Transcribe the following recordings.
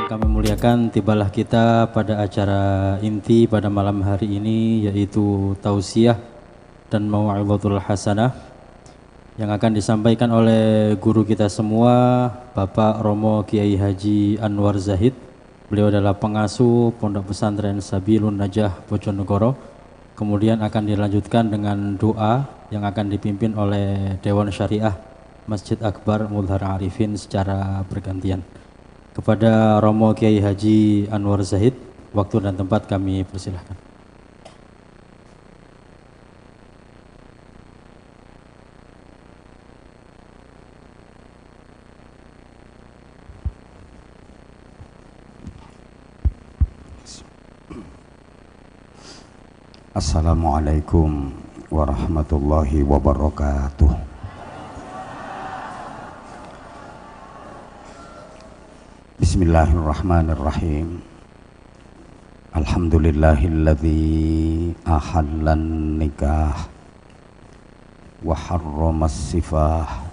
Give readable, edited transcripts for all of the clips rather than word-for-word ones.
Kami muliakan, tibalah kita pada acara inti pada malam hari ini, yaitu tausiah dan mau'izatul hasanah yang akan disampaikan oleh guru kita semua, Bapak Romo Kiai Haji Anwar Zahid. Beliau adalah pengasuh Pondok Pesantren Sabilun Najah Bojonegoro. Kemudian akan dilanjutkan dengan doa yang akan dipimpin oleh Dewan Syariah Masjid Akbar Mudhar Arifin secara bergantian. Kepada Romo Kiai Haji Anwar Zahid, waktu dan tempat kami persilahkan. Assalamualaikum warahmatullahi wabarakatuh. Bismillahirrahmanirrahim. Alhamdulillahilladzi ahallan nikah wa harramas sifah.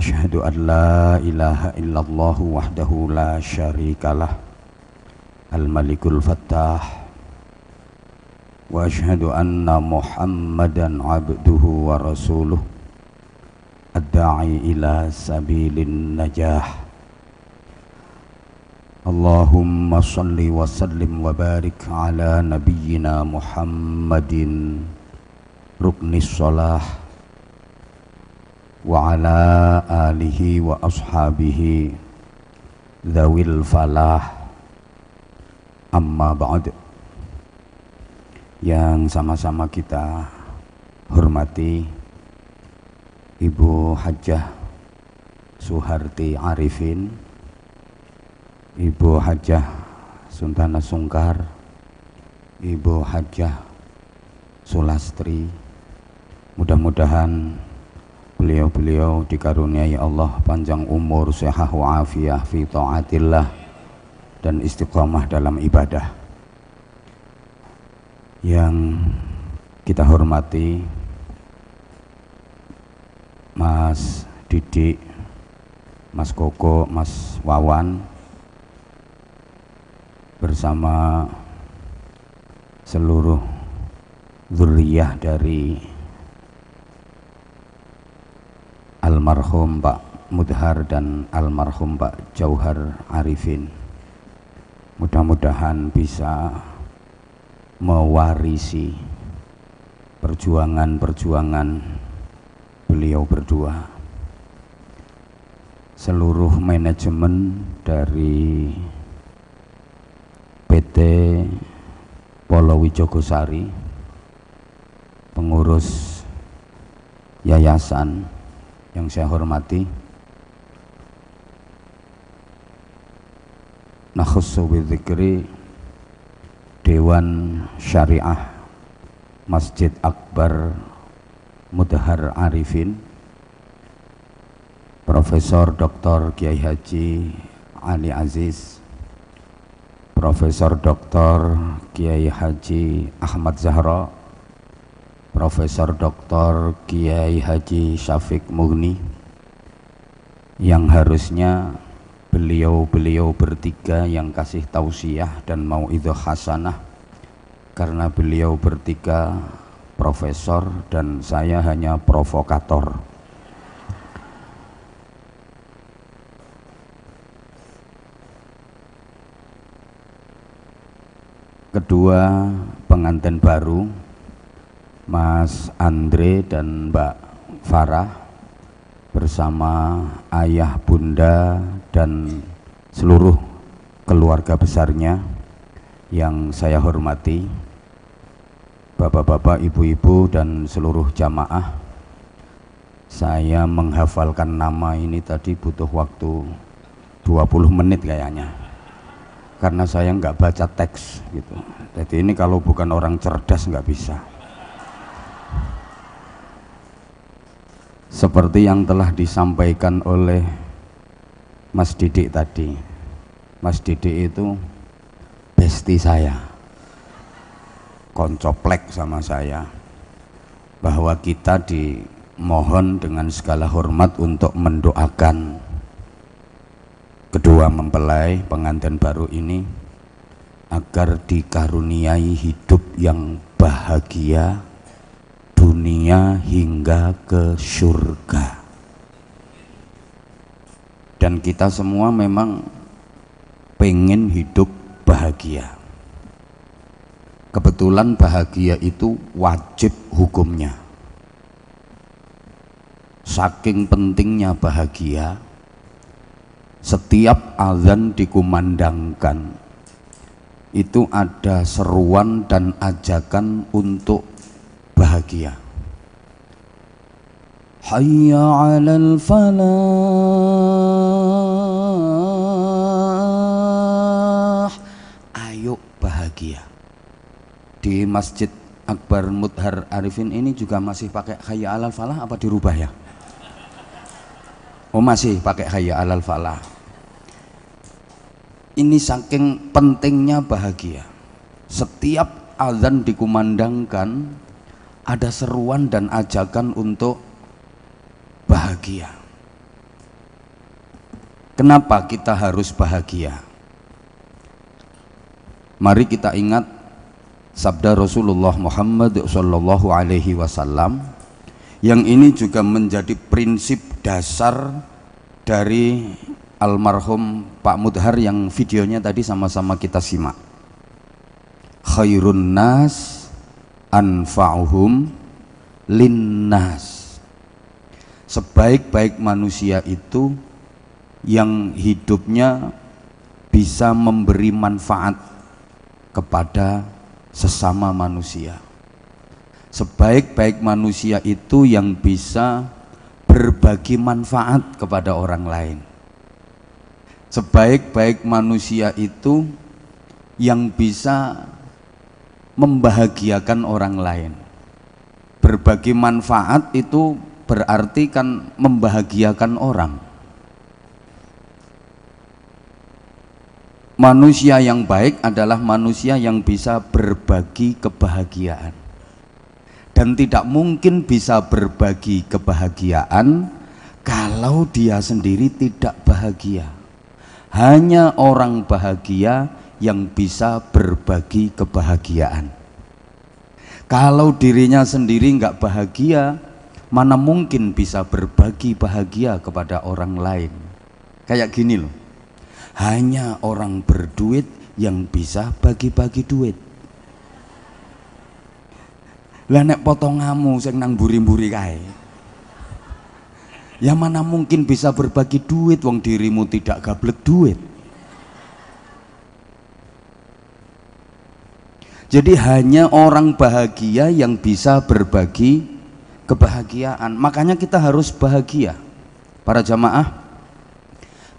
Asyhadu an la ilaha illallah wahdahu la syarikalah, al-malikul fattah, wa asyhadu anna Muhammadan abduhu wa rasuluh, ad-da'i ila sabilin najah. Allahumma salli wa sallim wa barik ala nabiyyina Muhammadin ruknis shalah wa ala alihi wa ashabihi dhawil falah. Amma ba'd. Yang sama-sama kita hormati Ibu Hajjah Suharti Arifin, Ibu Hajjah Suntana Sungkar, Ibu Hajjah Sulastri. Mudah-mudahan beliau-beliau dikaruniai Allah panjang umur, sehat wa'afiyah fi ta'atillah, dan istiqamah dalam ibadah. Yang kita hormati Mas Didik, Mas Koko, Mas Wawan, bersama seluruh dzurriyyah dari almarhum Pak Mudhar dan almarhum Pak Jauhar Arifin. Mudah-mudahan bisa mewarisi perjuangan-perjuangan beliau berdua. Seluruh manajemen dari PT Polowijogosari, pengurus yayasan yang saya hormati, nakhussu bidzikri Dewan Syariah Masjid Akbar Mudhar Arifin, Profesor Dr. Kiai Haji Ali Aziz, Profesor Dr. Kiai Haji Ahmad Zahra, Profesor Dr. Kiai Haji Syafiq Mughni, yang harusnya beliau-beliau bertiga yang kasih tausiah dan mau'idhah hasanah, karena beliau bertiga profesor dan saya hanya provokator. Kedua pengantin baru, Mas Andre dan Mbak Farah, bersama ayah, bunda, dan seluruh keluarga besarnya yang saya hormati, bapak-bapak, ibu-ibu, dan seluruh jamaah. Saya menghafalkan nama ini tadi butuh waktu 20 menit kayaknya, karena saya nggak baca teks gitu. Jadi ini kalau bukan orang cerdas nggak bisa. Seperti yang telah disampaikan oleh Mas Didik tadi, Mas Didik itu besti saya, koncoplek sama saya, bahwa kita dimohon dengan segala hormat untuk mendoakan kedua mempelai pengantin baru ini agar dikaruniai hidup yang bahagia dunia hingga ke surga. Dan kita semua memang pengen hidup bahagia. Kebetulan bahagia itu wajib hukumnya. Saking pentingnya bahagia, setiap azan dikumandangkan itu ada seruan dan ajakan untuk bahagia. Hayya 'alal falah. Ayo bahagia. Di Masjid Akbar Mudhar Arifin ini juga masih pakai hayya 'alal falah apa dirubah ya? Oh masih pakai hayya 'alal falah. Ini saking pentingnya bahagia. Setiap azan dikumandangkan ada seruan dan ajakan untuk bahagia. Kenapa kita harus bahagia? Mari kita ingat sabda Rasulullah Muhammad sallallahu alaihi wasallam yang ini juga menjadi prinsip dasar dari almarhum Pak Mudhar yang videonya tadi sama-sama kita simak. Khairun nas anfa'uhum linnas. Sebaik-baik manusia itu yang hidupnya bisa memberi manfaat kepada sesama manusia. Sebaik-baik manusia itu yang bisa berbagi manfaat kepada orang lain. Sebaik-baik manusia itu yang bisa membahagiakan orang lain. Berbagi manfaat itu berarti kan membahagiakan orang. Manusia yang baik adalah manusia yang bisa berbagi kebahagiaan. Dan tidak mungkin bisa berbagi kebahagiaan kalau dia sendiri tidak bahagia. Hanya orang bahagia yang bisa berbagi kebahagiaan. Kalau dirinya sendiri nggak bahagia, mana mungkin bisa berbagi bahagia kepada orang lain. Kayak gini loh, hanya orang berduit yang bisa bagi-bagi duit. Lah nek potongamu sing nang mburi-mburi kae, ya mana mungkin bisa berbagi duit wong dirimu tidak gablek duit. Jadi hanya orang bahagia yang bisa berbagi kebahagiaan. Makanya kita harus bahagia. Para jamaah,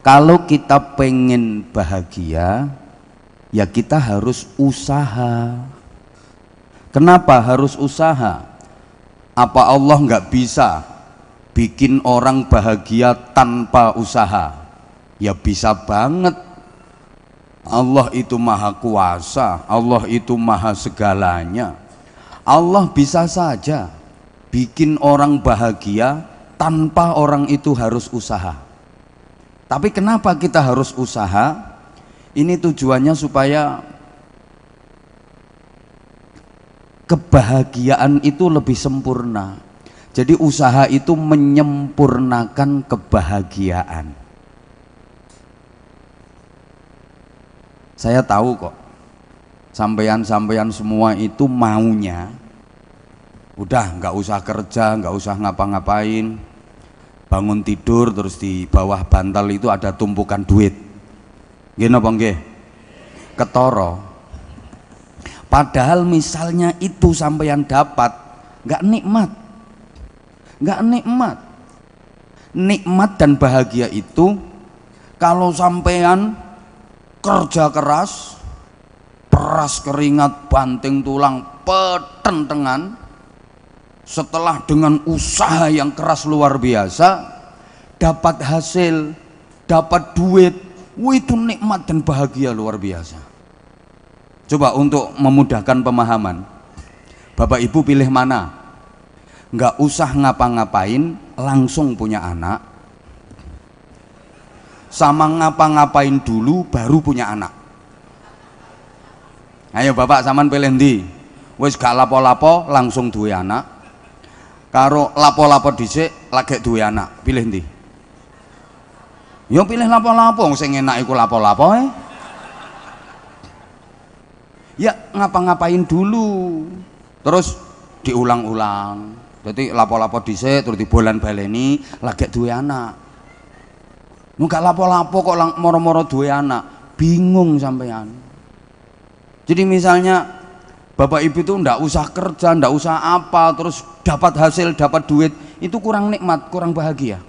kalau kita pengen bahagia, ya kita harus usaha. Kenapa harus usaha? Apa Allah nggak bisa bikin orang bahagia tanpa usaha? Ya bisa banget. Allah itu maha kuasa, Allah itu maha segalanya. Allah bisa saja bikin orang bahagia tanpa orang itu harus usaha. Tapi kenapa kita harus usaha? Ini tujuannya supaya kebahagiaan itu lebih sempurna. Jadi usaha itu menyempurnakan kebahagiaan. Saya tahu kok, sampeyan-sampeyan semua itu maunya udah nggak usah kerja, nggak usah ngapa-ngapain, bangun tidur terus di bawah bantal itu ada tumpukan duit. Gini apa nggih? Ketoro. Padahal misalnya itu sampeyan dapat, nggak nikmat, nggak nikmat. Nikmat dan bahagia itu kalau sampeyan kerja keras, peras keringat, banting tulang, petentengan, setelah dengan usaha yang keras luar biasa dapat hasil, dapat duit, itu nikmat dan bahagia luar biasa. Coba untuk memudahkan pemahaman, Bapak Ibu pilih mana? Nggak usah ngapa-ngapain, langsung punya anak, sama ngapa-ngapain dulu baru punya anak? Ayo bapak sampean pilih ndi? Wis gak lapo-lapo langsung duwe anak, karo lapo-lapo dhisik lagi duwe anak, pilih ndi? Ya pilih lapo-lapo, sing enak iku lapo-lapo ya ngapa-ngapain dulu terus diulang-ulang. Jadi lapo-lapo dhisik terus dibolan baleni lagi duwe anak. Gak lapo-lapo kok moro-moro duwe anak, bingung sampean. Jadi misalnya bapak ibu itu ndak usah kerja, ndak usah apa, terus dapat hasil, dapat duit, itu kurang nikmat, kurang bahagia.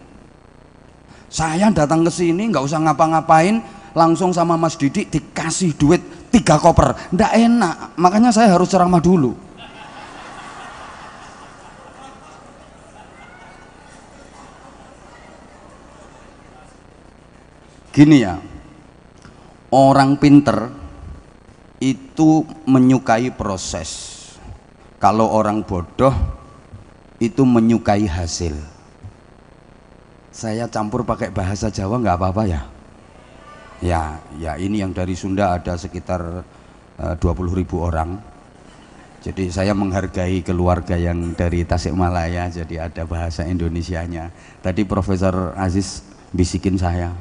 Saya datang ke sini nggak usah ngapa-ngapain, langsung sama Mas Didik dikasih duit 3 koper, ndak enak. Makanya saya harus ceramah dulu. Gini ya, orang pinter itu menyukai proses. Kalau orang bodoh itu menyukai hasil. Saya campur pakai bahasa Jawa nggak apa-apa ya? Ya ini yang dari Sunda ada sekitar 20.000 orang. Jadi saya menghargai keluarga yang dari Tasikmalaya, jadi ada bahasa Indonesianya. Tadi Profesor Aziz bisikin saya,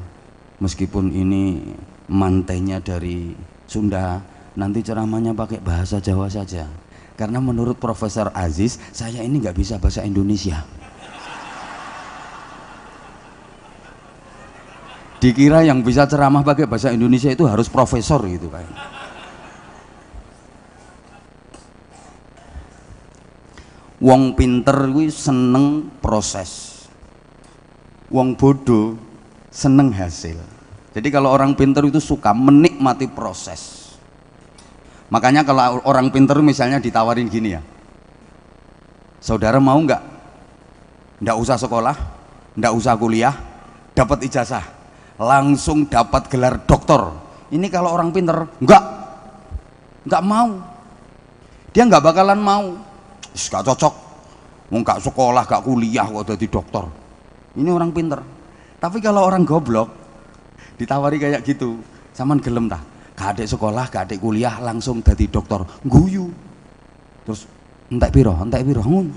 meskipun ini mantainya dari Sunda, nanti ceramahnya pakai bahasa Jawa saja, karena menurut Profesor Aziz saya ini nggak bisa bahasa Indonesia. Dikira yang bisa ceramah pakai bahasa Indonesia itu harus profesor gitu kan. Wong pinter kuwi seneng proses, wong bodoh seneng hasil. Jadi kalau orang pinter itu suka menikmati proses. Makanya kalau orang pinter misalnya ditawarin gini ya, saudara mau nggak usah sekolah, nggak usah kuliah, dapat ijazah, langsung dapat gelar doktor. Ini kalau orang pinter nggak mau, dia nggak bakalan mau, nggak cocok, mau nggak sekolah, nggak kuliah kok jadi dokter. Ini orang pinter. Tapi kalau orang goblok ditawari kayak gitu, saman gelem tah? Gak ada sekolah, gak ada kuliah, langsung jadi dokter, guyu. Terus entek piro ngono.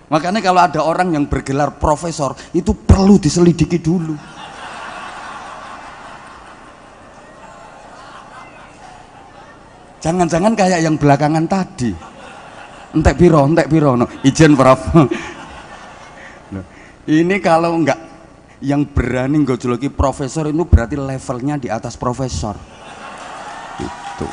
Makanya kalau ada orang yang bergelar profesor itu perlu diselidiki dulu. Jangan-jangan kayak yang belakangan tadi, entek piro no. Ijen Prof. Ini kalau enggak, yang berani ngejoloki profesor itu berarti levelnya di atas profesor. Itu.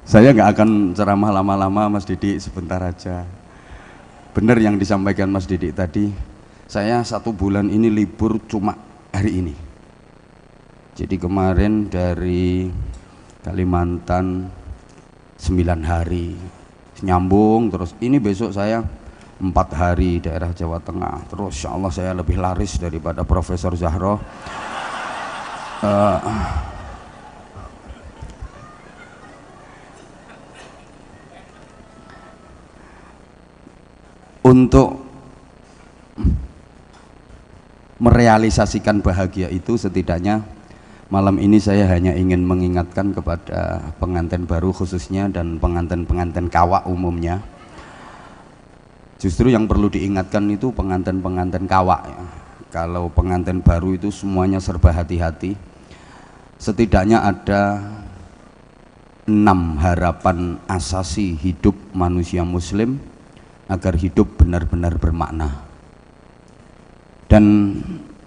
Saya nggak akan ceramah lama-lama, Mas Didik, sebentar aja. Benar yang disampaikan Mas Didik tadi, saya 1 bulan ini libur cuma hari ini. Jadi kemarin dari Kalimantan 9 hari nyambung, terus ini besok saya 4 hari daerah Jawa Tengah, terus insya Allah saya lebih laris daripada Profesor Zahro. Untuk merealisasikan bahagia itu, setidaknya malam ini saya hanya ingin mengingatkan kepada pengantin baru khususnya dan pengantin-pengantin kawak umumnya. Justru yang perlu diingatkan itu pengantin-pengantin kawak ya. Kalau pengantin baru itu semuanya serba hati-hati. Setidaknya ada 6 harapan asasi hidup manusia muslim agar hidup benar-benar bermakna. Dan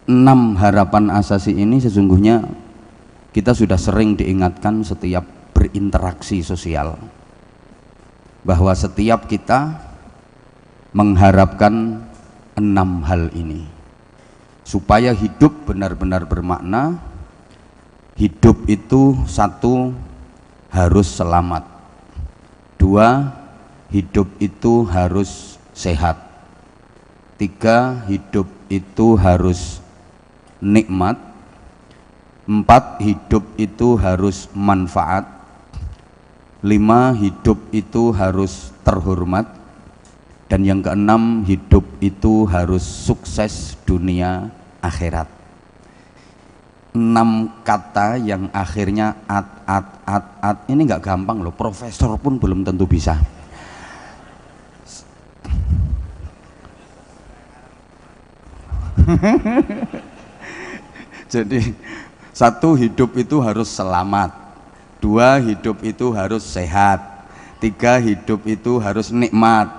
6 harapan asasi ini sesungguhnya kita sudah sering diingatkan setiap berinteraksi sosial, bahwa setiap kita mengharapkan 6 hal ini supaya hidup benar-benar bermakna. Hidup itu 1, harus selamat. 2, hidup itu harus sehat. 3, hidup itu harus nikmat. 4, hidup itu harus manfaat. 5, hidup itu harus terhormat. Dan yang keenam, hidup itu harus sukses dunia akhirat. 6 kata yang akhirnya at. Ini nggak gampang loh, profesor pun belum tentu bisa. Jadi 1, hidup itu harus selamat. 2, hidup itu harus sehat. 3, hidup itu harus nikmat.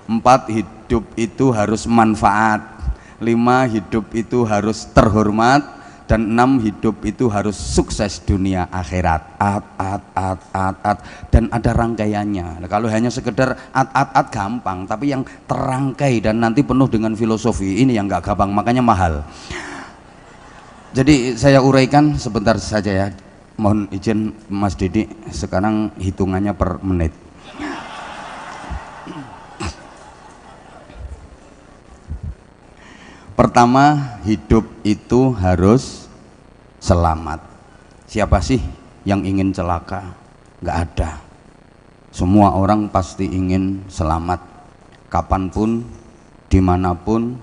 4, hidup itu harus manfaat. 5, hidup itu harus terhormat. Dan 6, hidup itu harus sukses dunia akhirat. At. Dan ada rangkaiannya. Nah, kalau hanya sekedar at gampang, tapi yang terangkai dan nanti penuh dengan filosofi, ini yang nggak gampang, makanya mahal. Jadi saya uraikan sebentar saja ya. Mohon izin Mas Didi, sekarang hitungannya per menit. Pertama, hidup itu harus selamat. Siapa sih yang ingin celaka? Nggak ada. Semua orang pasti ingin selamat. Kapanpun, dimanapun,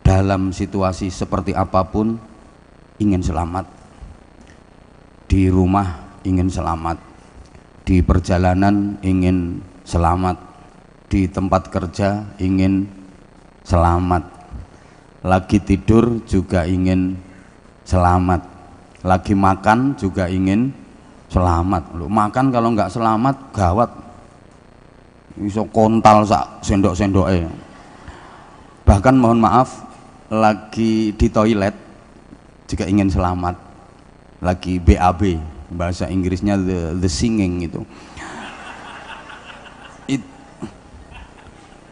dalam situasi seperti apapun, ingin selamat. Di rumah ingin selamat, di perjalanan ingin selamat, di tempat kerja ingin selamat, lagi tidur juga ingin selamat, lagi makan juga ingin selamat. Loh, makan kalau nggak selamat gawat, iso kontal sak sendok-sendoke. Bahkan mohon maaf, lagi di toilet juga ingin selamat, lagi BAB, bahasa Inggrisnya the singing itu.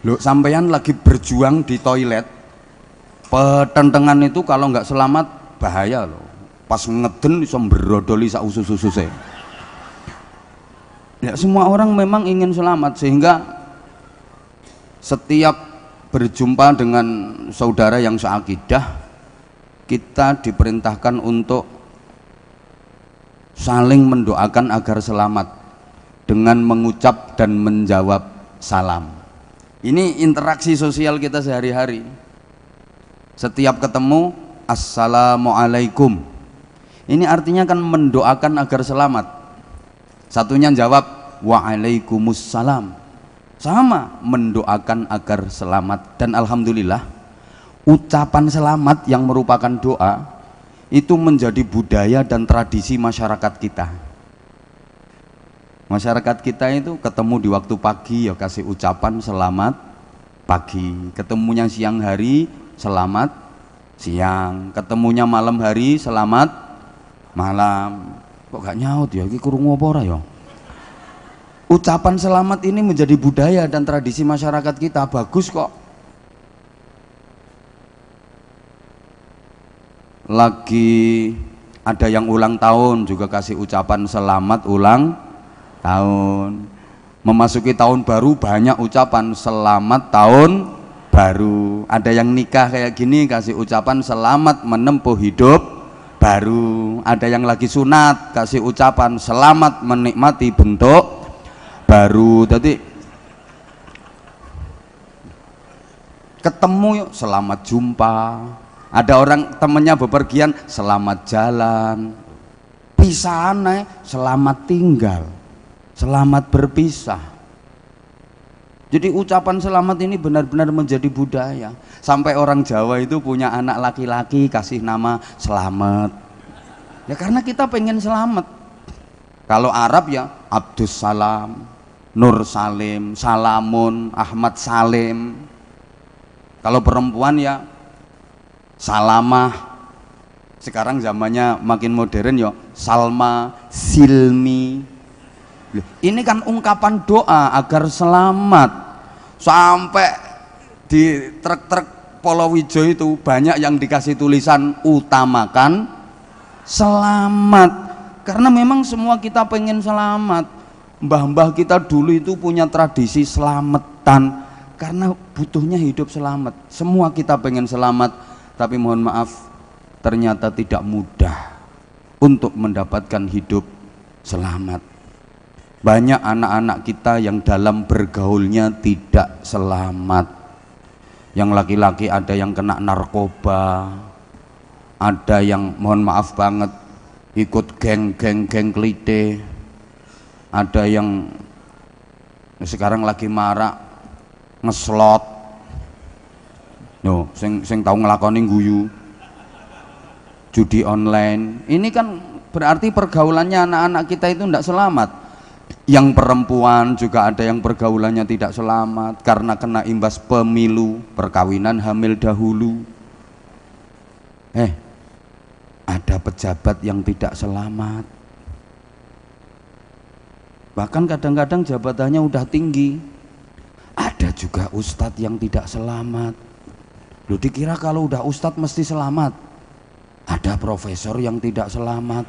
Loh, sampeyan lagi berjuang di toilet, petentengan itu kalau nggak selamat bahaya loh. Pas ngeden bisa berodoli sak usus-ususe. Ya, semua orang memang ingin selamat, sehingga setiap berjumpa dengan saudara yang seakidah, kita diperintahkan untuk saling mendoakan agar selamat dengan mengucap dan menjawab salam. Ini interaksi sosial kita sehari-hari. Setiap ketemu, assalamualaikum. Ini artinya kan mendoakan agar selamat. Satunya jawab waalaikumsalam. Sama, mendoakan agar selamat. Dan alhamdulillah, ucapan selamat yang merupakan doa itu menjadi budaya dan tradisi masyarakat kita. Masyarakat kita itu ketemu di waktu pagi ya kasih ucapan selamat pagi, ketemunya siang hari selamat siang, ketemunya malam hari selamat malam. Kok gak nyaut ya, ini krungu apa ora ya? Ucapan selamat ini menjadi budaya dan tradisi masyarakat kita, bagus kok. Lagi ada yang ulang tahun juga kasih ucapan selamat ulang tahun. Memasuki tahun baru banyak ucapan selamat tahun baru. Ada yang nikah kayak gini kasih ucapan selamat menempuh hidup baru. Ada yang lagi sunat kasih ucapan selamat menikmati bentuk baru. Jadi ketemu yuk selamat jumpa. Ada orang temennya bepergian selamat jalan, pisahan selamat tinggal, selamat berpisah. Jadi ucapan selamat ini benar-benar menjadi budaya. Sampai orang Jawa itu punya anak laki-laki kasih nama Selamet. Ya karena kita pengen selamat. Kalau Arab ya Abdus Salam, Nur Salim, Salamun, Ahmad Salim. Kalau perempuan ya Salamah. Sekarang zamannya makin modern ya Salma, Silmi. Ini kan ungkapan doa agar selamat. Sampai di truk-truk Polowijo itu banyak yang dikasih tulisan utamakan selamat. Karena memang semua kita pengen selamat. Mbah-mbah kita dulu itu punya tradisi selamatan karena butuhnya hidup selamat. Semua kita pengen selamat. Tapi mohon maaf, ternyata tidak mudah untuk mendapatkan hidup selamat. Banyak anak-anak kita yang dalam bergaulnya tidak selamat. Yang laki-laki ada yang kena narkoba, ada yang mohon maaf banget ikut geng klite, ada yang sekarang lagi marak ngeslot. No, sing tahu ngelakoni guyu, judi online. Ini kan berarti pergaulannya anak-anak kita itu tidak selamat. Yang perempuan juga ada yang pergaulannya tidak selamat karena kena imbas pemilu, perkawinan hamil dahulu. Ada pejabat yang tidak selamat. Bahkan kadang-kadang jabatannya udah tinggi. Ada juga ustadz yang tidak selamat. Lu dikira kalau udah ustadz mesti selamat? Ada profesor yang tidak selamat.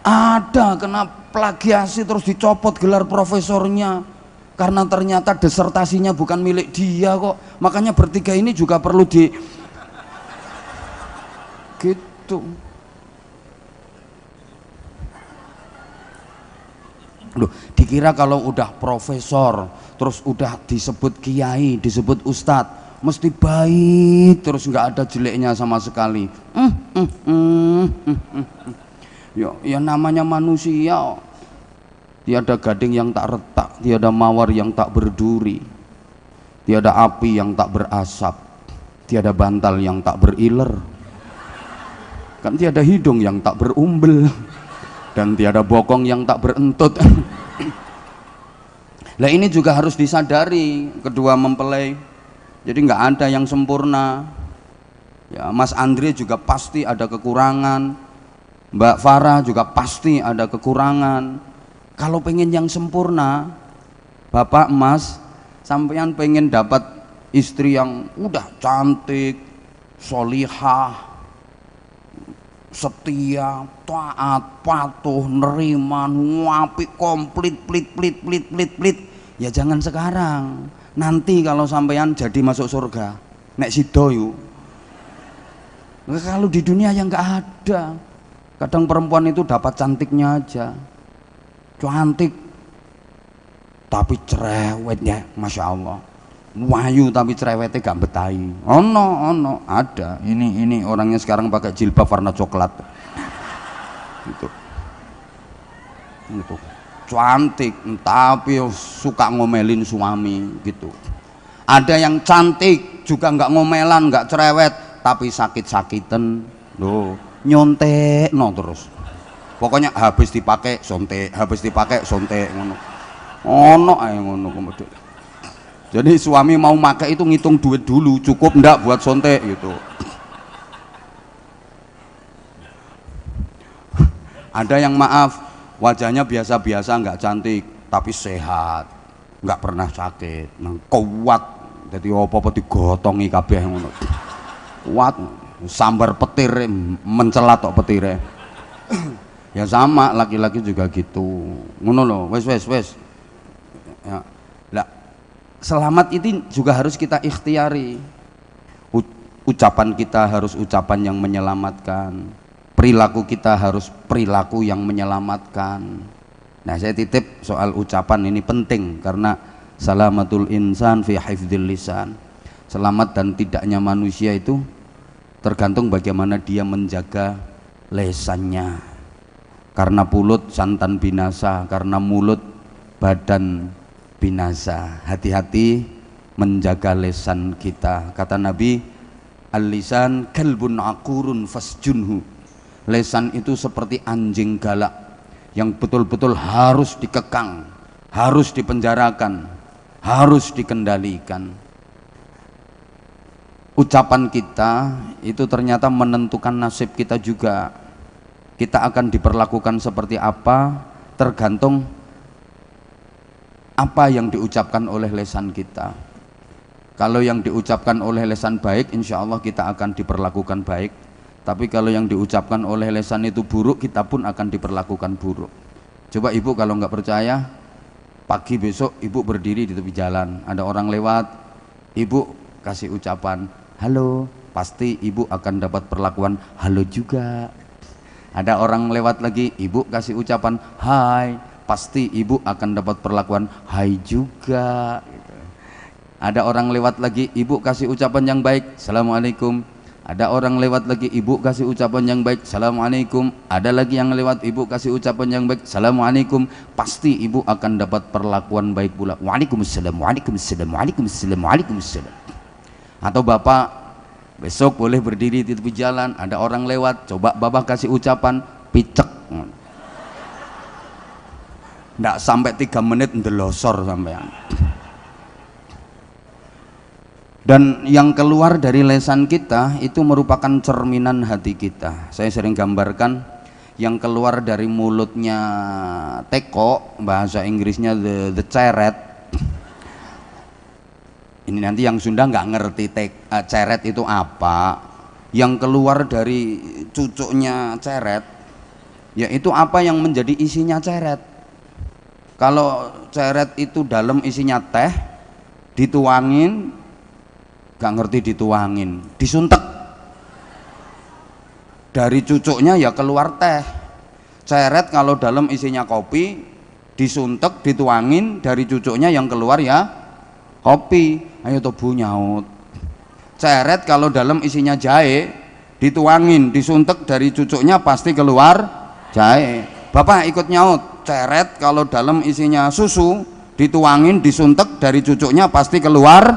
Ada kena plagiasi terus dicopot gelar profesornya karena ternyata disertasinya bukan milik dia kok. Makanya bertiga ini juga perlu di gitu. Loh, dikira kalau udah profesor terus udah disebut kiai, disebut ustadz mesti baik terus, nggak ada jeleknya sama sekali. Ya namanya manusia, tiada gading yang tak retak, tiada mawar yang tak berduri, tiada api yang tak berasap, tiada bantal yang tak beriler, kan tiada hidung yang tak berumbel, dan tiada bokong yang tak berentut. Lah ini juga harus disadari kedua mempelai. Jadi nggak ada yang sempurna. Ya, Mas Andre juga pasti ada kekurangan. Mbak Farah juga pasti ada kekurangan. Kalau pengen yang sempurna, Bapak Mas, sampean pengen dapat istri yang udah cantik, solihah, setia, taat, patuh, neriman, apik, komplit, plit. Ya jangan sekarang. Nanti kalau sampean jadi masuk surga, nek sido yuk. Kalau di dunia yang nggak ada. Kadang perempuan itu dapat cantiknya aja, cantik tapi cerewetnya, masya Allah, wahyu tapi cerewetnya gak betahi. Ono ada. Ini orangnya sekarang pakai jilbab warna coklat, gitu. Cantik tapi suka ngomelin suami, gitu. Ada yang cantik juga nggak ngomelan, nggak cerewet, tapi sakit-sakitan, loh. Nyontek terus, pokoknya habis dipakai sontek, ngono ae ngono. Jadi suami mau pakai itu ngitung duit dulu, cukup ndak buat sontek gitu. Ada yang maaf wajahnya biasa-biasa, nggak cantik tapi sehat, nggak pernah sakit, kuat, jadi apa-apa digotongi kabeh ngono, kuat. Sambar petir mencelat tok petire. Ya sama laki-laki juga gitu, ngono loh. Wes ya. Lah, selamat itu juga harus kita ikhtiari. Ucapan kita harus ucapan yang menyelamatkan, perilaku kita harus perilaku yang menyelamatkan. Nah, saya titip soal ucapan ini penting karena salamatul insan fi hifdzil lisan. Selamat dan tidaknya manusia itu tergantung bagaimana dia menjaga lesannya. Karena mulut santan binasa, karena mulut badan binasa. Hati-hati menjaga lesan kita. Kata Nabi, al-lisan kalbun akurun fasjunhu. Lesan itu seperti anjing galak yang betul-betul harus dikekang, harus dipenjarakan, harus dikendalikan. Ucapan kita itu ternyata menentukan nasib kita juga. Kita akan diperlakukan seperti apa tergantung apa yang diucapkan oleh lisan kita. Kalau yang diucapkan oleh lisan baik, insya Allah kita akan diperlakukan baik. Tapi kalau yang diucapkan oleh lisan itu buruk, kita pun akan diperlakukan buruk. Coba ibu kalau nggak percaya, pagi besok ibu berdiri di tepi jalan, ada orang lewat, ibu kasih ucapan halo, pasti ibu akan dapat perlakuan halo juga. Ada orang lewat lagi, ibu kasih ucapan hai, pasti ibu akan dapat perlakuan hai juga gitu. Ada orang lewat lagi, ibu kasih ucapan yang baik, assalamualaikum. Ada orang lewat lagi, ibu kasih ucapan yang baik, assalamualaikum. Ada lagi yang lewat, ibu kasih ucapan yang baik, assalamualaikum. Pasti ibu akan dapat perlakuan baik pula. Waalaikumsalam, waalaikumsalam, waalaikumsalam, waalaikumsalam. Atau bapak besok boleh berdiri di tepi jalan, ada orang lewat, coba bapak kasih ucapan picek. Nggak sampai 3 menit ndelosor sampean. Dan yang keluar dari lesan kita itu merupakan cerminan hati kita. Saya sering gambarkan yang keluar dari mulutnya teko, bahasa Inggrisnya the ceret. Ini nanti yang Sunda nggak ngerti ceret itu apa. Yang keluar dari cucuknya ceret, yaitu apa yang menjadi isinya ceret. Kalau ceret itu dalam isinya teh, dituangin, gak ngerti dituangin, disuntek dari cucuknya ya keluar teh. Ceret kalau dalam isinya kopi, disuntek, dituangin, dari cucuknya yang keluar ya kopi. Ayo tobu nyaut. Ceret kalau dalam isinya jahe, dituangin, disuntek, dari cucuknya pasti keluar jahe. Bapak ikut nyaut. Ceret kalau dalam isinya susu, dituangin, disuntek, dari cucuknya pasti keluar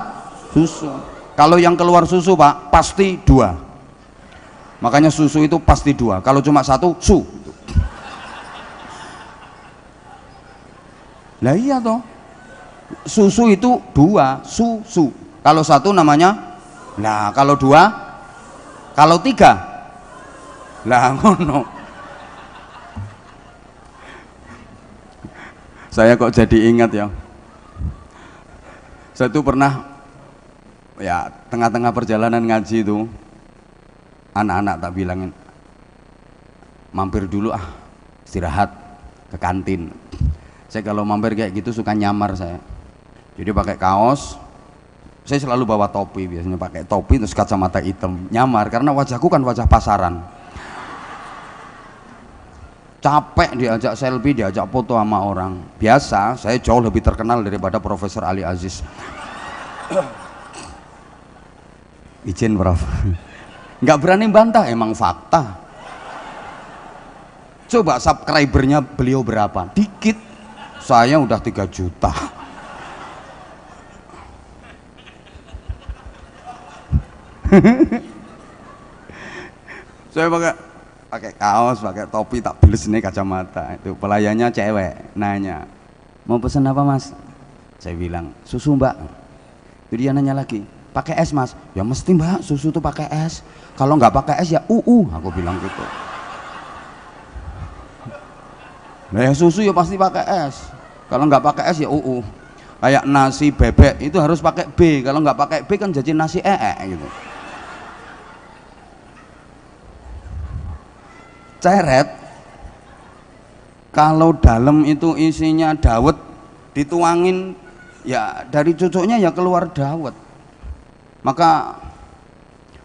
susu. Kalau yang keluar susu pak, pasti 2. Makanya susu itu pasti 2. Kalau cuma 1, su. Lah iya toh. Susu itu 2, susu. Kalau 1 namanya, nah kalau 2, kalau 3, lah ngono. Saya kok jadi ingat ya. Saya tuh pernah ya tengah-tengah perjalanan ngaji itu, anak-anak tak bilangin mampir dulu istirahat ke kantin. Saya kalau mampir kayak gitu suka nyamar saya, jadi pakai kaos. Saya selalu bawa topi, biasanya pakai topi terus kacamata hitam, nyamar karena wajahku kan wajah pasaran. Capek diajak selfie, diajak foto sama orang. Biasa saya jauh lebih terkenal daripada Profesor Ali Aziz. Izin Prof. Nggak berani bantah, emang fakta. Coba subscribernya beliau berapa? Dikit. Saya udah 3 juta. Saya pakai kaos, pakai topi, tak beles nih kacamata. Itu pelayannya cewek, nanya, mau pesen apa mas? Saya bilang susu mbak. Itu dia nanya lagi, pakai es mas? Ya mesti mbak, susu tuh pakai es. Kalau nggak pakai es ya aku bilang gitu. Nah ya susu ya pasti pakai es. Kalau nggak pakai es ya Kayak nasi bebek itu harus pakai B. Kalau nggak pakai B kan jadi nasi gitu. Ceret kalau dalam itu isinya dawet, dituangin ya dari cucuknya ya keluar dawet. Maka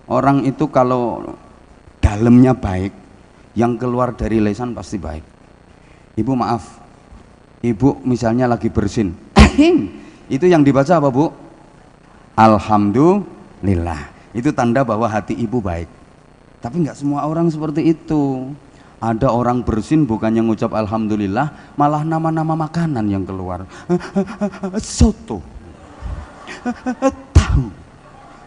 orang itu kalau dalamnya baik, yang keluar dari lisan pasti baik. Ibu maaf, ibu misalnya lagi bersin, itu yang dibaca apa bu? Alhamdulillah. Itu tanda bahwa hati ibu baik. Tapi nggak semua orang seperti itu. Ada orang bersin bukannya ngucap alhamdulillah, malah nama-nama makanan yang keluar. Soto, tahu.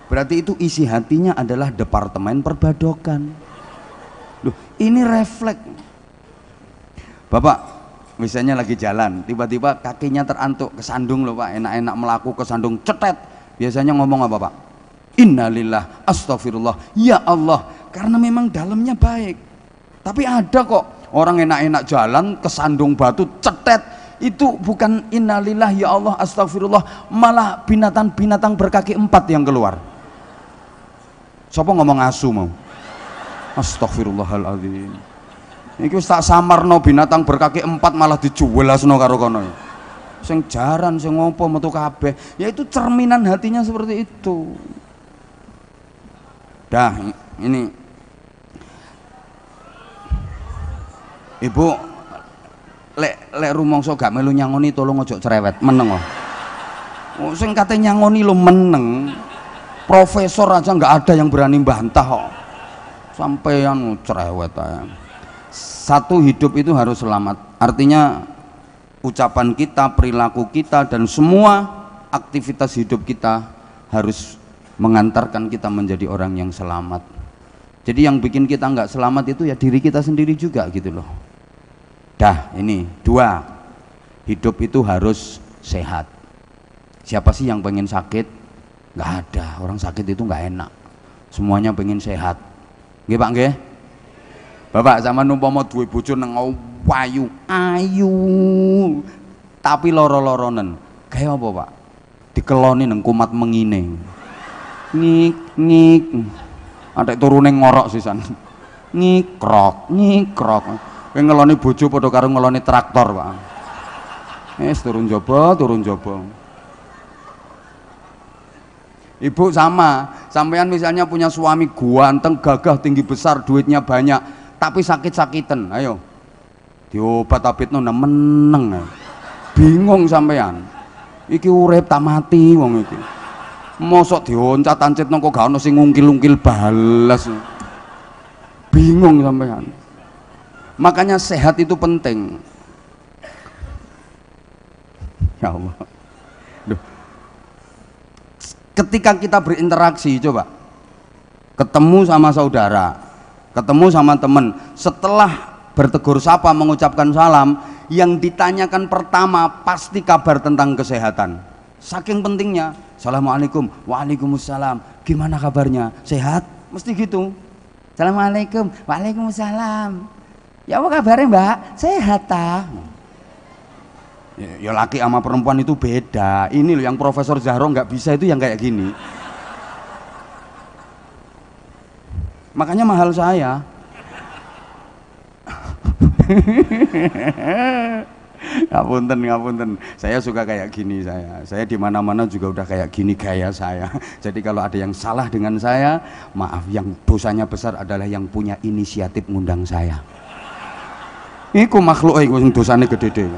Berarti itu isi hatinya adalah departemen perbadokan. Loh, ini refleks. Bapak misalnya lagi jalan, tiba-tiba kakinya terantuk, kesandung loh pak, enak-enak melaku kesandung, cetet. Biasanya ngomong apa pak? Innalillah, astagfirullah, ya Allah. Karena memang dalamnya baik. Tapi ada kok orang enak-enak jalan kesandung batu cetet, itu bukan innalillah ya Allah astagfirullah, malah binatang-binatang berkaki 4 yang keluar. Siapa ngomong asu mau? Astagfirullahaladzim. Iki wis tak samarno binatang berkaki 4 malah dijuwelasno karo kono. Sing jaran sing ngopo metu kabeh. Ya itu cerminan hatinya seperti itu. Dah ini Ibu lek rumangsa gak melu nyangoni tolong ojo cerewet, meneng. Oh, sing kate nyangoni lo meneng. Profesor aja nggak ada yang berani bantah kok. Sampeyan cerewet aja. Satu hidup itu harus selamat. Artinya ucapan kita, perilaku kita dan semua aktivitas hidup kita harus mengantarkan kita menjadi orang yang selamat. Jadi yang bikin kita nggak selamat itu ya diri kita sendiri juga gitu loh. Dah, ini 2. Hidup itu harus sehat. Siapa sih yang pengen sakit? Nggak ada. Orang sakit itu nggak enak. Semuanya pengen sehat. Nggih Pak nggih? Bapak zaman umpama duwe bojo nang ayu, tapi loro-loronen. Gawe apa, Pak? Dikeloni nang kumat mengine. Ngik. Adek turune ngorok sisan. Ngikrok. Kowe ngeloni bojo padha karo ngeloni traktor, Pak. Wis turun jaba. Ibu sama, sampean misalnya punya suami ganteng, gagah, tinggi besar, duitnya banyak, tapi sakit-sakitan, ayo diobat abitno meneng, bingung sampean, iki urip tak mati wong iki, mosok dioncat-ancit nang kok gak ono sing ngungkil-ungkil balas, bingung sampean. Makanya sehat itu penting. Ya Allah. Ketika kita berinteraksi, coba ketemu sama saudara, ketemu sama teman, setelah bertegur sapa, mengucapkan salam, yang ditanyakan pertama pasti kabar tentang kesehatan. Saking pentingnya. Assalamualaikum. Waalaikumsalam. Gimana kabarnya? Sehat? Mesti gitu. Assalamualaikum. Waalaikumsalam. Ya apa kabarnya Mbak? Sehat ta? Ya laki sama perempuan itu beda. Ini loh yang Profesor Zahro nggak bisa itu yang kayak gini. Makanya mahal saya. Ngapunten. Saya suka kayak gini saya. Saya di mana-mana juga udah kayak gini gaya saya. Jadi kalau ada yang salah dengan saya, maaf, yang dosanya besar adalah yang punya inisiatif ngundang saya. Iku makhluk iku sing dosane gede-gede.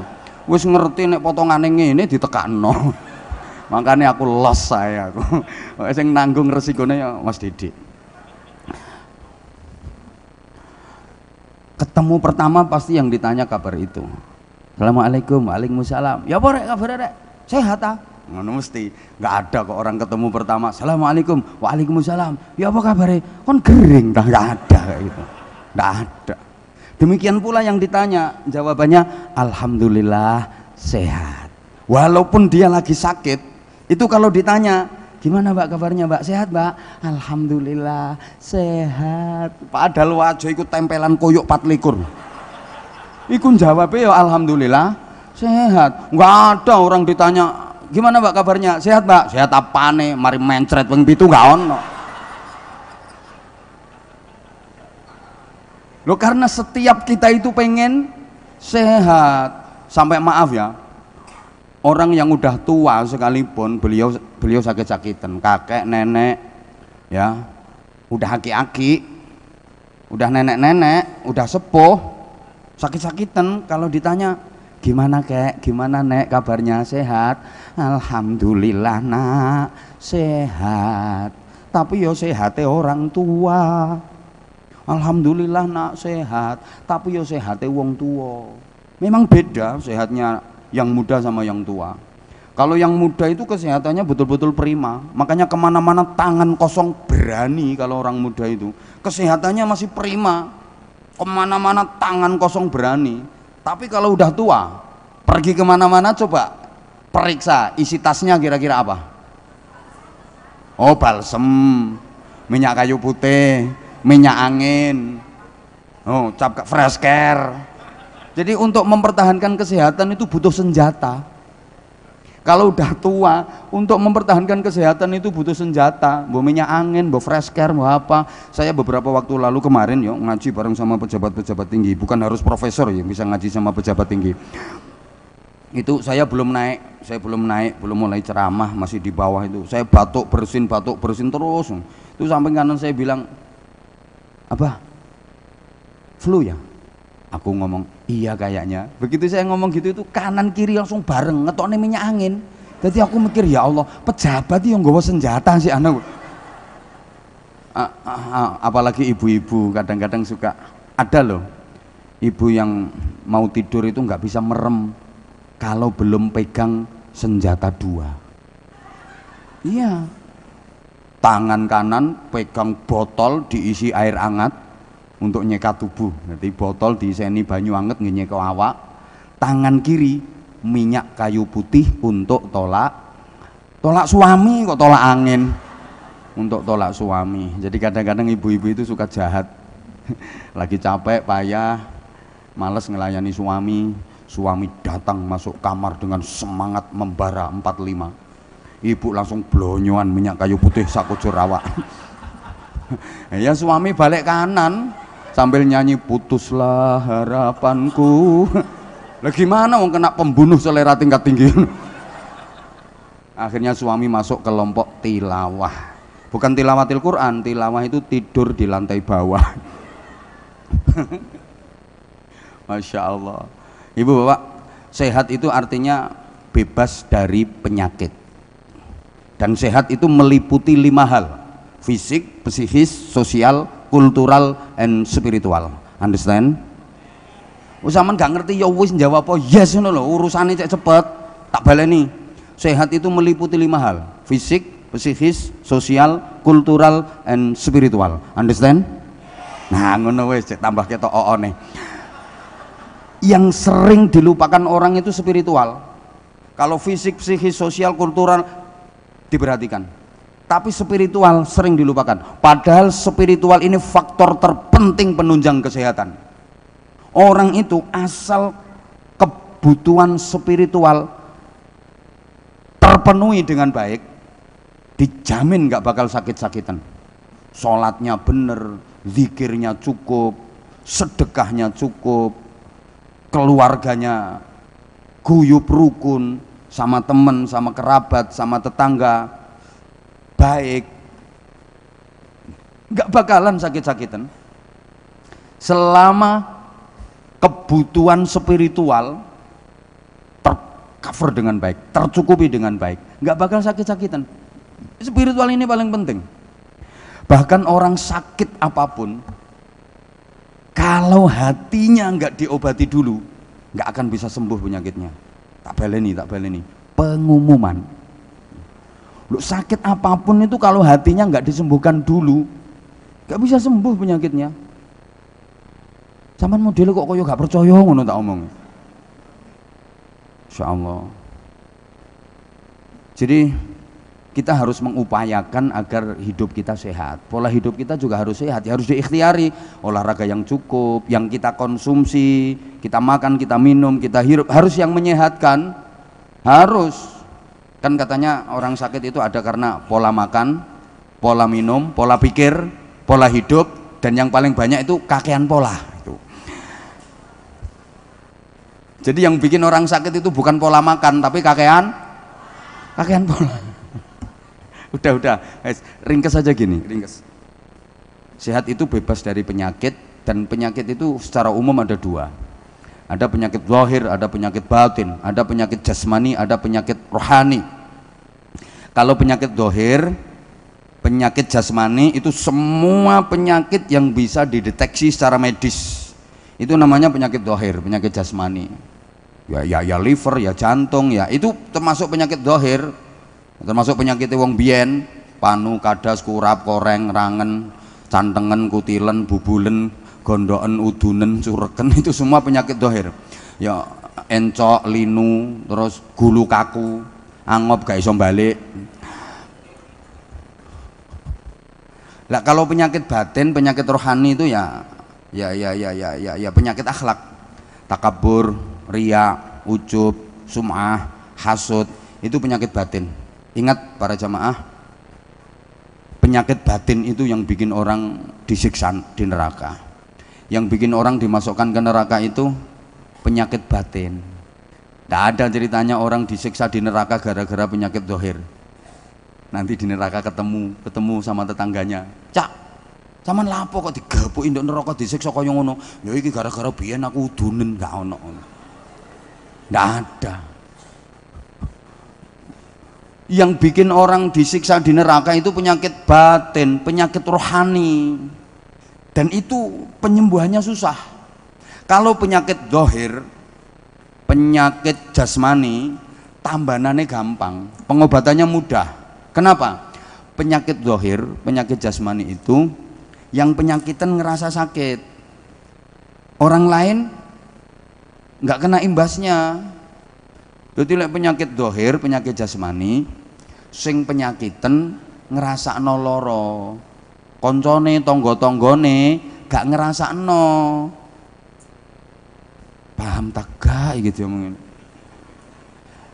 Wis ngerti nek potongane ngene ditekakno. Makanya aku los saya aku. Sing nanggung resikone ya Mas Didik. Ketemu pertama pasti yang ditanya kabar itu. Assalamualaikum. Waalaikumsalam. Ya apa rek kabar rek? Sehat ah? Ngono mesti. Enggak ada kok orang ketemu pertama. Assalamualaikum. Waalaikumsalam. Ya apa kabare? Kon gering dah, enggak ada kayak gitu. Enggak ada. Demikian pula yang ditanya, jawabannya alhamdulillah sehat. Walaupun dia lagi sakit, itu kalau ditanya, gimana Mbak kabarnya Mbak? Sehat Mbak? Alhamdulillah sehat. Padahal wajah ikut tempelan koyok 24. Ikut jawabnya ya alhamdulillah sehat. Nggak ada orang ditanya, gimana Mbak kabarnya? Sehat Mbak? Sehat apane? Mari mencret wong pitu nggak ono. Loh karena setiap kita itu pengen sehat. Sampai maaf ya, orang yang udah tua sekalipun beliau sakit-sakitan, kakek, nenek, ya, udah aki-aki, udah nenek-nenek, udah sepuh, sakit-sakitan. Kalau ditanya, gimana kek, gimana nek kabarnya? Sehat? Alhamdulillah nak, sehat. Tapi yo sehatnya orang tua. Alhamdulillah nak sehat, tapi yo sehatnya wong tua. Memang beda sehatnya yang muda sama yang tua. Kalau yang muda itu kesehatannya betul-betul prima, makanya kemana-mana tangan kosong berani. Kalau orang muda itu kesehatannya masih prima, kemana-mana tangan kosong berani. Tapi kalau udah tua, pergi kemana-mana coba periksa isi tasnya kira-kira apa? Oh balsem, minyak kayu putih, minyak angin, oh cap fresh care. Jadi untuk mempertahankan kesehatan itu butuh senjata. Kalau udah tua, untuk mempertahankan kesehatan itu butuh senjata, mau minyak angin, mau fresh care, mau apa. Saya beberapa waktu lalu kemarin ya ngaji bareng sama pejabat-pejabat tinggi, bukan harus profesor ya bisa ngaji sama pejabat tinggi. Itu saya belum naik, belum mulai ceramah, masih di bawah itu. Saya batuk bersin terus. Itu samping kanan saya bilang, apa? Flu ya? Aku ngomong, Iya kayaknya. Begitu saya ngomong gitu itu kanan kiri langsung bareng ngetokne minyak angin. Jadi aku mikir ya Allah, pejabat yang nggawa senjata sih anak. Apalagi ibu-ibu kadang-kadang suka ada loh. Ibu yang mau tidur itu nggak bisa merem kalau belum pegang senjata dua. Iya. Tangan kanan pegang botol diisi air hangat untuk nyekat tubuh. Jadi botol diiseni banyu anget ngenyek ke awak. Tangan kiri minyak kayu putih untuk tolak suami, kok tolak angin untuk tolak suami. Jadi kadang-kadang ibu-ibu itu suka jahat. Lagi capek, payah, males ngelayani suami. Suami datang masuk kamar dengan semangat membara 45. Ibu langsung blonyoan minyak kayu putih sakucur awak. Ya suami balik kanan sambil nyanyi putuslah harapanku. Lah gimana mau kena pembunuh selera tingkat tinggi. Akhirnya suami masuk kelompok tilawah. Bukan tilawatil Quran, tilawah itu tidur di lantai bawah. Masya Allah. Ibu bapak, sehat itu artinya bebas dari penyakit. Dan sehat itu meliputi 5 hal: fisik, psikis, sosial, kultural, and spiritual. Understand? Usaman gak ngerti ya wis jawab apa yes ngono lho, urusane cek cepet. Tak baleni. Sehat itu meliputi 5 hal: fisik, psikis, sosial, kultural, and spiritual. Understand? Nah, ngono wis cek tambah ketok oone. Yang sering dilupakan orang itu spiritual. Kalau fisik, psikis, sosial, kultural diperhatikan. Tapi spiritual sering dilupakan. Padahal spiritual ini faktor terpenting penunjang kesehatan. Orang itu asal kebutuhan spiritual terpenuhi dengan baik, dijamin gak bakal sakit-sakitan. Sholatnya bener, zikirnya cukup, sedekahnya cukup, keluarganya guyub rukun, sama teman, sama kerabat, sama tetangga baik, gak bakalan sakit-sakitan selama kebutuhan spiritual tercover dengan baik, tercukupi dengan baik, nggak bakal sakit-sakitan. Spiritual ini paling penting. Bahkan orang sakit apapun, kalau hatinya nggak diobati dulu, nggak akan bisa sembuh penyakitnya. Tak baleni, pengumuman. Lu sakit apapun itu kalau hatinya nggak disembuhkan dulu, nggak bisa sembuh penyakitnya. Zaman model kok koyo gak percaya ngono tak omong. Insyaallah. Jadi kita harus mengupayakan agar hidup kita sehat. Pola hidup kita juga harus sehat, ya harus diikhtiari. Olahraga yang cukup, yang kita konsumsi, kita makan, kita minum, kita hirup harus yang menyehatkan. Harus. Kan katanya orang sakit itu ada karena pola makan, pola minum, pola pikir, pola hidup, dan yang paling banyak itu kakean pola. Jadi yang bikin orang sakit itu bukan pola makan, tapi kakean pola. Udah, ringkes aja gini, ringkes. Sehat itu bebas dari penyakit, dan penyakit itu secara umum ada 2. Ada penyakit zahir, ada penyakit batin, ada penyakit jasmani, ada penyakit rohani. Kalau penyakit zahir, penyakit jasmani itu semua penyakit yang bisa dideteksi secara medis. Itu namanya penyakit zahir, penyakit jasmani. Ya liver, ya jantung, ya itu termasuk penyakit zahir. Termasuk penyakit wong biyen, panu, kadas, kurap, koreng, rangen, cantengen, kutilen, bubulen, gondoken, udunen, sureken, itu semua penyakit zahir. Ya encok, linu, terus gulu kaku, angop gak iso balik. Lah kalau penyakit batin, penyakit rohani itu ya penyakit akhlak, takabur, riya, ujub, sum'ah, hasud, itu penyakit batin. Ingat para jamaah, penyakit batin itu yang bikin orang disiksa di neraka. Yang bikin orang dimasukkan ke neraka itu penyakit batin. Tidak ada ceritanya orang disiksa di neraka gara-gara penyakit zahir. Nanti di neraka ketemu sama tetangganya, cak Sampeyan lapo kok digepuki nduk neraka disiksa kaya ngono? Ya iki gara-gara biyen aku udunen gak ono. Nggak ada. Yang bikin orang disiksa di neraka itu penyakit batin, penyakit rohani, dan itu penyembuhannya susah. Kalau penyakit dohir, penyakit jasmani, tambanannya gampang, pengobatannya mudah. Kenapa? Penyakit dohir, penyakit jasmani itu yang penyakitan ngerasa sakit, orang lain nggak kena imbasnya. Jadi penyakit dohir, penyakit jasmani, sing penyakitan ngerasakno loro, koncone tonggo-tonggone gak ngerasakno. Paham tak gak gitu ya mungkin.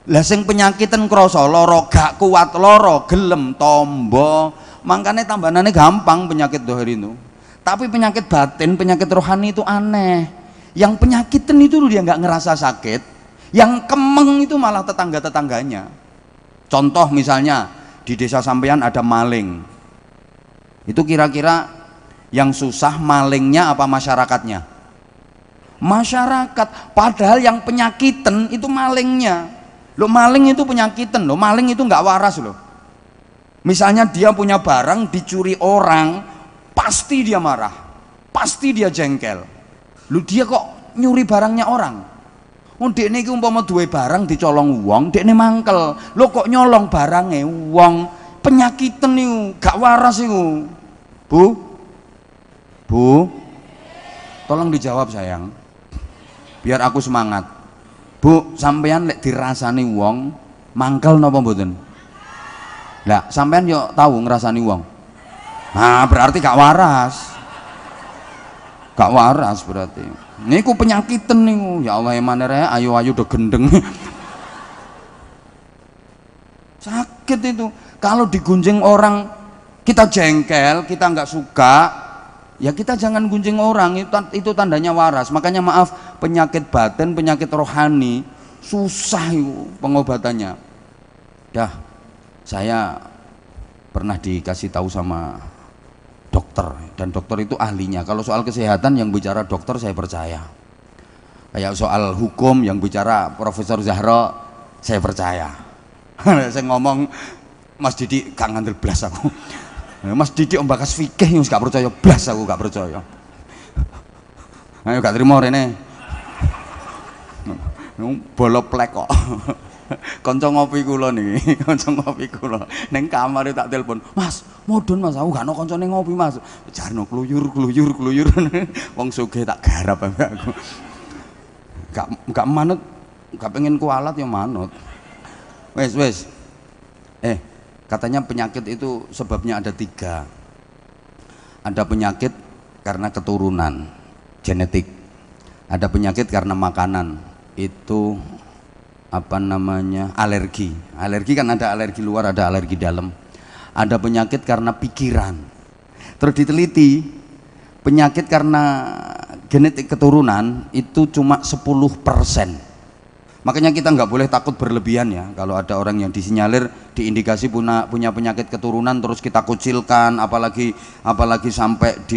Lah sing penyakitan krasa loro, gak kuat loro, gelem tombo, makanya tambanannya gampang penyakit dohir itu. Tapi penyakit batin, penyakit rohani itu aneh. Yang penyakitan itu dia nggak ngerasa sakit, yang kemeng itu malah tetangga-tetangganya. Contoh misalnya di desa sampean ada maling, itu kira-kira yang susah malingnya apa masyarakatnya? Masyarakat. Padahal yang penyakitan itu malingnya. Lo maling itu penyakitan, lo maling itu nggak waras loh. Misalnya dia punya barang dicuri orang, pasti dia marah, pasti dia jengkel. Lu dia kok nyuri barangnya orang? Oh dekne iki umpama duwe barang dicolong wong, dekne mangkel. Lo kok nyolong barange wong? Penyakitan niku, gak waras iku. Bu? Bu? Tolong dijawab sayang. Biar aku semangat. Bu, sampean lek dirasani wong, mangkel napa mboten? Lah, sampean yo tahu ngrasani wong. Nah, berarti gak waras. Gak waras berarti. Niku penyakitan niku. Ya Allah emane rek, ayo-ayo do gendeng. Sakit itu. Kalau digunjing orang kita jengkel, kita nggak suka, ya kita jangan gunjing orang, itu tandanya waras. Makanya maaf, penyakit batin, penyakit rohani susah itu pengobatannya. Dah, saya pernah dikasih tahu sama dokter, dan dokter itu ahlinya. Kalau soal kesehatan yang bicara dokter saya percaya. Kayak soal hukum yang bicara Profesor Zahra saya percaya. Saya ngomong Mas Didi gak ngandel blas aku. Mas Didi om bakas fikih gak percaya blas aku, gak percaya. Ayo gak terima rene. Boloplek kok. Kanca ngopi kula niki, kanca ngopi kula. Ning kamar tak telepon, "Mas, modon Mas, aku gak ono kancane ngopi Mas." Jarno kluyur. Wong sugih tak garap aku. Gak manut, gak pengen kualat ya manut. Wes. Katanya penyakit itu sebabnya ada 3. Ada penyakit karena keturunan, genetik. Ada penyakit karena makanan, itu apa namanya, alergi. Alergi kan ada alergi luar, ada alergi dalam. Ada penyakit karena pikiran. Terus diteliti, penyakit karena genetik keturunan itu cuma 10%. Makanya kita nggak boleh takut berlebihan ya. Kalau ada orang yang disinyalir diindikasi punya penyakit keturunan terus kita kucilkan, apalagi sampai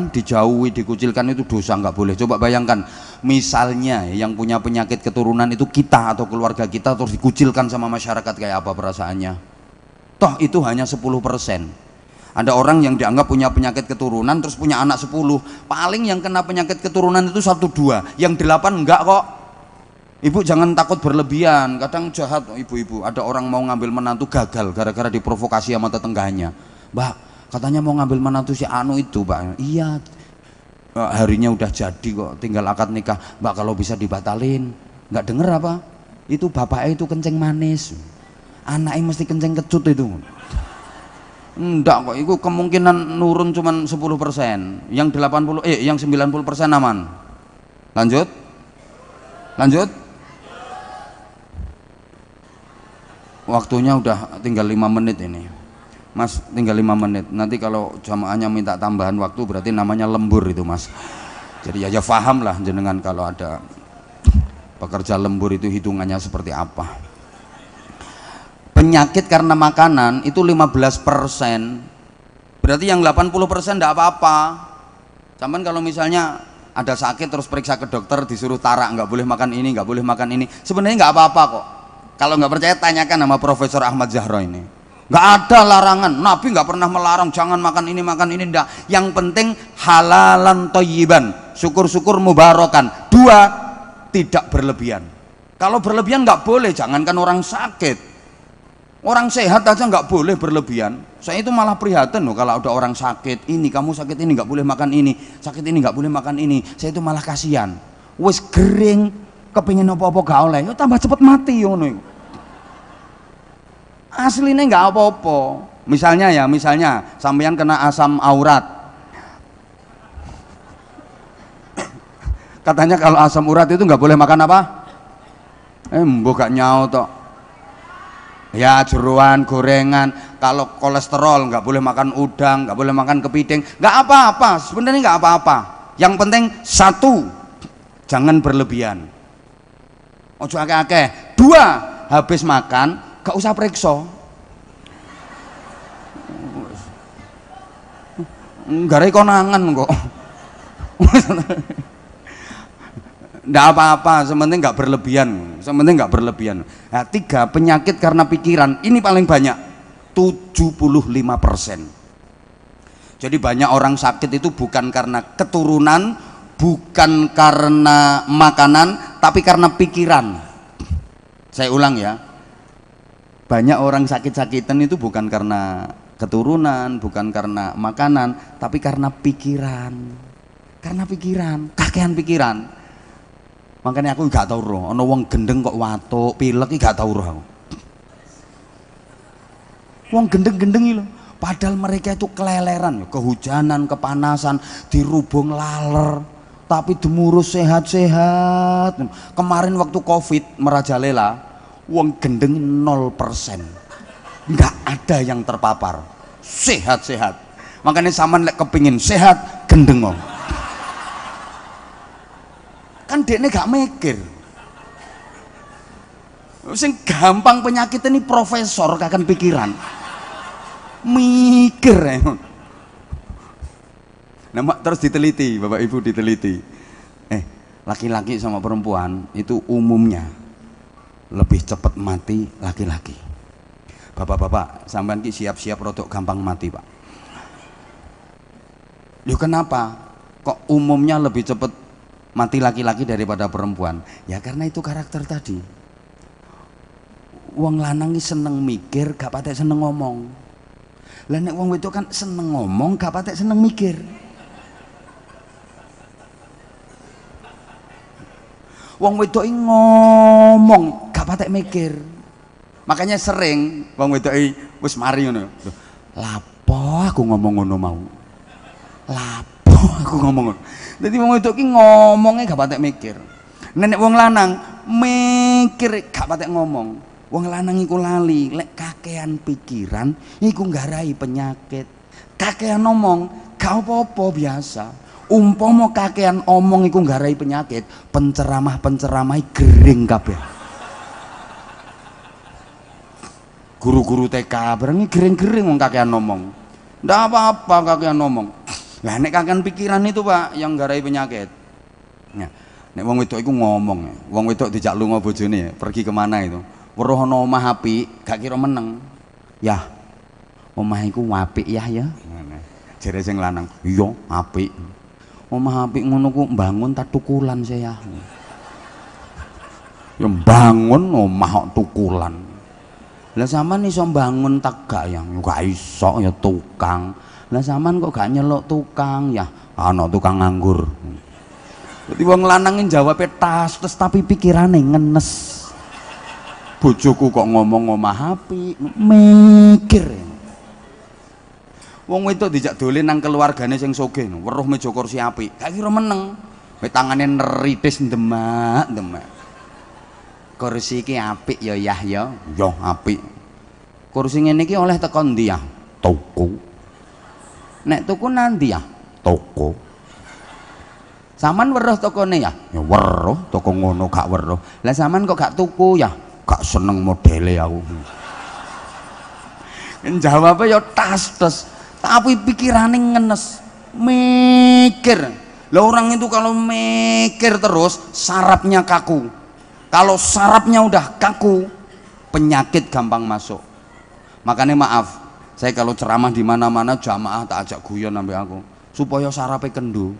dijauhi, dikucilkan, itu dosa, nggak boleh. Coba bayangkan, misalnya yang punya penyakit keturunan itu kita atau keluarga kita terus dikucilkan sama masyarakat, kayak apa perasaannya? Toh itu hanya 10%. Ada orang yang dianggap punya penyakit keturunan terus punya anak 10, paling yang kena penyakit keturunan itu 1-2, yang 8 enggak kok. Ibu jangan takut berlebihan, kadang jahat ibu-ibu. Ada orang mau ngambil menantu gagal gara-gara diprovokasi sama tetangganya. Mbak, katanya mau ngambil menantu si Anu itu, Mbak. Iya, harinya udah jadi kok, tinggal akad nikah. Mbak, kalau bisa dibatalin. Nggak denger apa? Itu bapaknya itu kenceng manis, anaknya mesti kenceng kecut itu. Enggak kok, itu kemungkinan nurun cuman 10%. Yang 90% aman. Lanjut. Waktunya udah tinggal 5 menit ini Mas, tinggal 5 menit. Nanti kalau jamaahnya minta tambahan waktu berarti namanya lembur itu Mas. Jadi ya paham lah jenengan kalau ada pekerja lembur itu hitungannya seperti apa. Penyakit karena makanan itu 15%. Berarti yang 80% enggak apa-apa. Cuman kalau misalnya ada sakit terus periksa ke dokter disuruh tarak, nggak boleh makan ini, nggak boleh makan ini, sebenarnya nggak apa-apa kok. Kalau nggak percaya tanyakan sama Profesor Ahmad Zahra ini. Nggak ada larangan, Nabi nggak pernah melarang jangan makan ini enggak. Yang penting halalan thayyiban, syukur-syukur mubarakan. 2, tidak berlebihan. Kalau berlebihan nggak boleh, jangankan orang sakit, orang sehat aja nggak boleh berlebihan. Saya itu malah prihatin loh kalau ada orang sakit, ini kamu sakit ini nggak boleh makan ini, sakit ini nggak boleh makan ini. Saya itu malah kasihan. Wes kering, kepingin apa-apa gak oleh, yo tambah cepet mati ngono. Aslinya nggak apa-apa. Misalnya sampean kena asam aurat. Katanya kalau asam urat itu nggak boleh makan apa? Mbok gak nyau tok. Ya jeroan, gorengan. Kalau kolesterol nggak boleh makan udang, nggak boleh makan kepiting, nggak apa-apa, sebenarnya nggak apa-apa. Yang penting 1, jangan berlebihan, ojo akeh-akeh. 2, habis makan gak usah periksa, nggak konangan kok. Nggak apa-apa, sementing nggak berlebihan. Nah, 3, penyakit karena pikiran, ini paling banyak, 75%. Jadi banyak orang sakit itu bukan karena keturunan, bukan karena makanan, tapi karena pikiran. Saya ulang ya, banyak orang sakit-sakitan itu bukan karena keturunan, bukan karena makanan, tapi karena pikiran. Kakehan pikiran. Makanya aku gak tau roh, ono wong gendeng kok watuk, pilek iki gak tau roh aku. Wong gendeng-gendeng iki lho, padahal mereka itu keleleran, kehujanan, kepanasan, dirubung laler, tapi demurus sehat-sehat. Kemarin waktu Covid merajalela, wong gendeng 0%. Enggak ada yang terpapar. Sehat-sehat. Makanya sampean lek kepingin sehat, gendeng om. Kan dekne gak mikir. Sing gampang penyakit ini profesor kakan pikiran. Mikir ya. Nah, terus diteliti, Bapak Ibu diteliti. Laki-laki sama perempuan itu umumnya lebih cepat mati laki-laki. Bapak-bapak, sampean ki siap-siap rodok gampang mati, Pak. Loh kenapa? Kok umumnya lebih cepat mati laki-laki daripada perempuan? Ya karena itu karakter tadi. Wong lanang seneng mikir, gak patek seneng ngomong. Lah nek wong wedok kan seneng ngomong, gak patek seneng mikir. Wong wedok ngomong, gak patek mikir. Makanya sering wong wedok wis mari ngono. Lapo aku ngomong ngono mau? Lapo aku ngomong ngono? Jadi wong wedok ki ngomongnya gak patek mikir. Nenek wong lanang mikir gak patek ngomong. Wong lanang iku lali, lek kakean pikiran iku nggarai penyakit. Kakean ngomong gak apa-apa biasa. Umpama kakean omong iku nggarai penyakit, penceramah-penceramah gering kabeh. Guru-guru TK bareng gering-gering wong kakean ngomong. Ndak apa-apa kakean ngomong. Lah nek kakean pikiran itu Pak yang nggarai penyakit. Nah, nek wong wedok iku ngomong, wong wedok dijak lunga bojone pergi kemana itu. Weruh ana omah apik, gak kira meneng. Yah, omah iku apik ya. Jare sing lanang, iya apik. Omah apik ngono ku mbangun tak tukulan saya. Ya mbangun omah kok tukulan. Lah sampean iso mbangun tak gak ya? Gak iso ya tukang. Lah sampean kok gak nyeluk tukang ya? Ana tukang nganggur. Dadi wong lanang jawabe tas tapi pikirane ngenes. Bojoku kok ngomong omah apik, mikir. Wong wedok dijak dolen nang keluargane sing sugih, weruh meja kursi apik, gak kira meneng. Tangane neritis ndemak-ndemak. Kursi iki apik ya Yah ya. Ya apik. Kursi ngene iki oleh teko ndi ya? Toko. Nek tuku nanti ya? Toko. Saman weruh tokone ya? Ya weruh, toko ngono gak weruh. Lah saman kok gak tuku ya? Gak seneng modele aku. Jawabnya ya tas-tas. tapi pikirannya ngenes, mikir. Lah orang itu kalau mikir terus sarafnya kaku. Kalau sarafnya udah kaku, penyakit gampang masuk. Makanya maaf, saya kalau ceramah di mana-mana jamaah tak ajak guyon sampai aku supaya sarafnya kendu.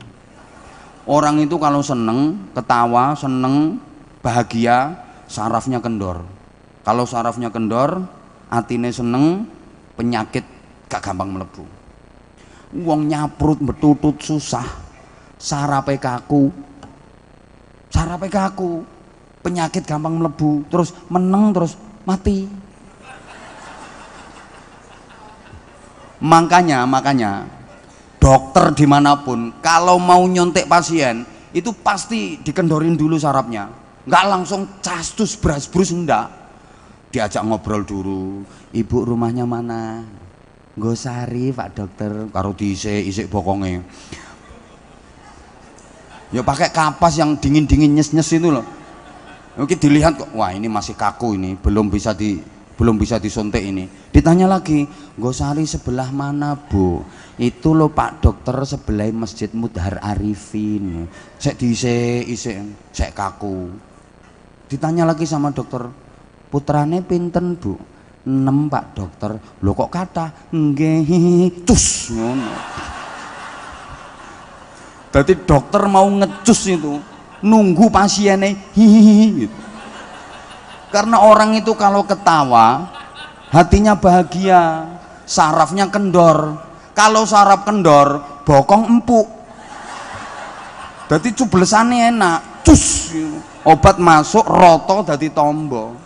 Orang itu kalau seneng, ketawa, seneng, bahagia, sarafnya kendor. Kalau sarafnya kendor, atine seneng, penyakit gak gampang melebu. Wong nyaprut betutut susah, sarape kaku, penyakit gampang melebu, terus meneng terus mati. Makanya dokter dimanapun kalau mau nyontek pasien itu pasti dikendorin dulu sarafnya, nggak langsung castus brasbrus, enggak, diajak ngobrol dulu. Ibu rumahnya mana? Gosari Pak Dokter, karo diisik bokonge. Ya pakai kapas yang dingin nyes itu loh. Mungkin dilihat kok, wah ini masih kaku, ini belum bisa disuntik ini. Ditanya lagi, Gosari sebelah mana Bu? Itu loh Pak Dokter sebelah Masjid Mudhar Arifin. Sek diisik kaku. Ditanya lagi sama dokter, putrane pinten Bu? 6 Pak Dokter. Loh kok kata nggih cus ngono. Dadi dokter mau ngecus itu nunggu pasiennya hihihi gitu. Karena orang itu kalau ketawa hatinya bahagia, sarafnya kendor. Kalau saraf kendor, bokong empuk. Dadi cublesane enak, cus gitu. Obat masuk roto dadi tombo.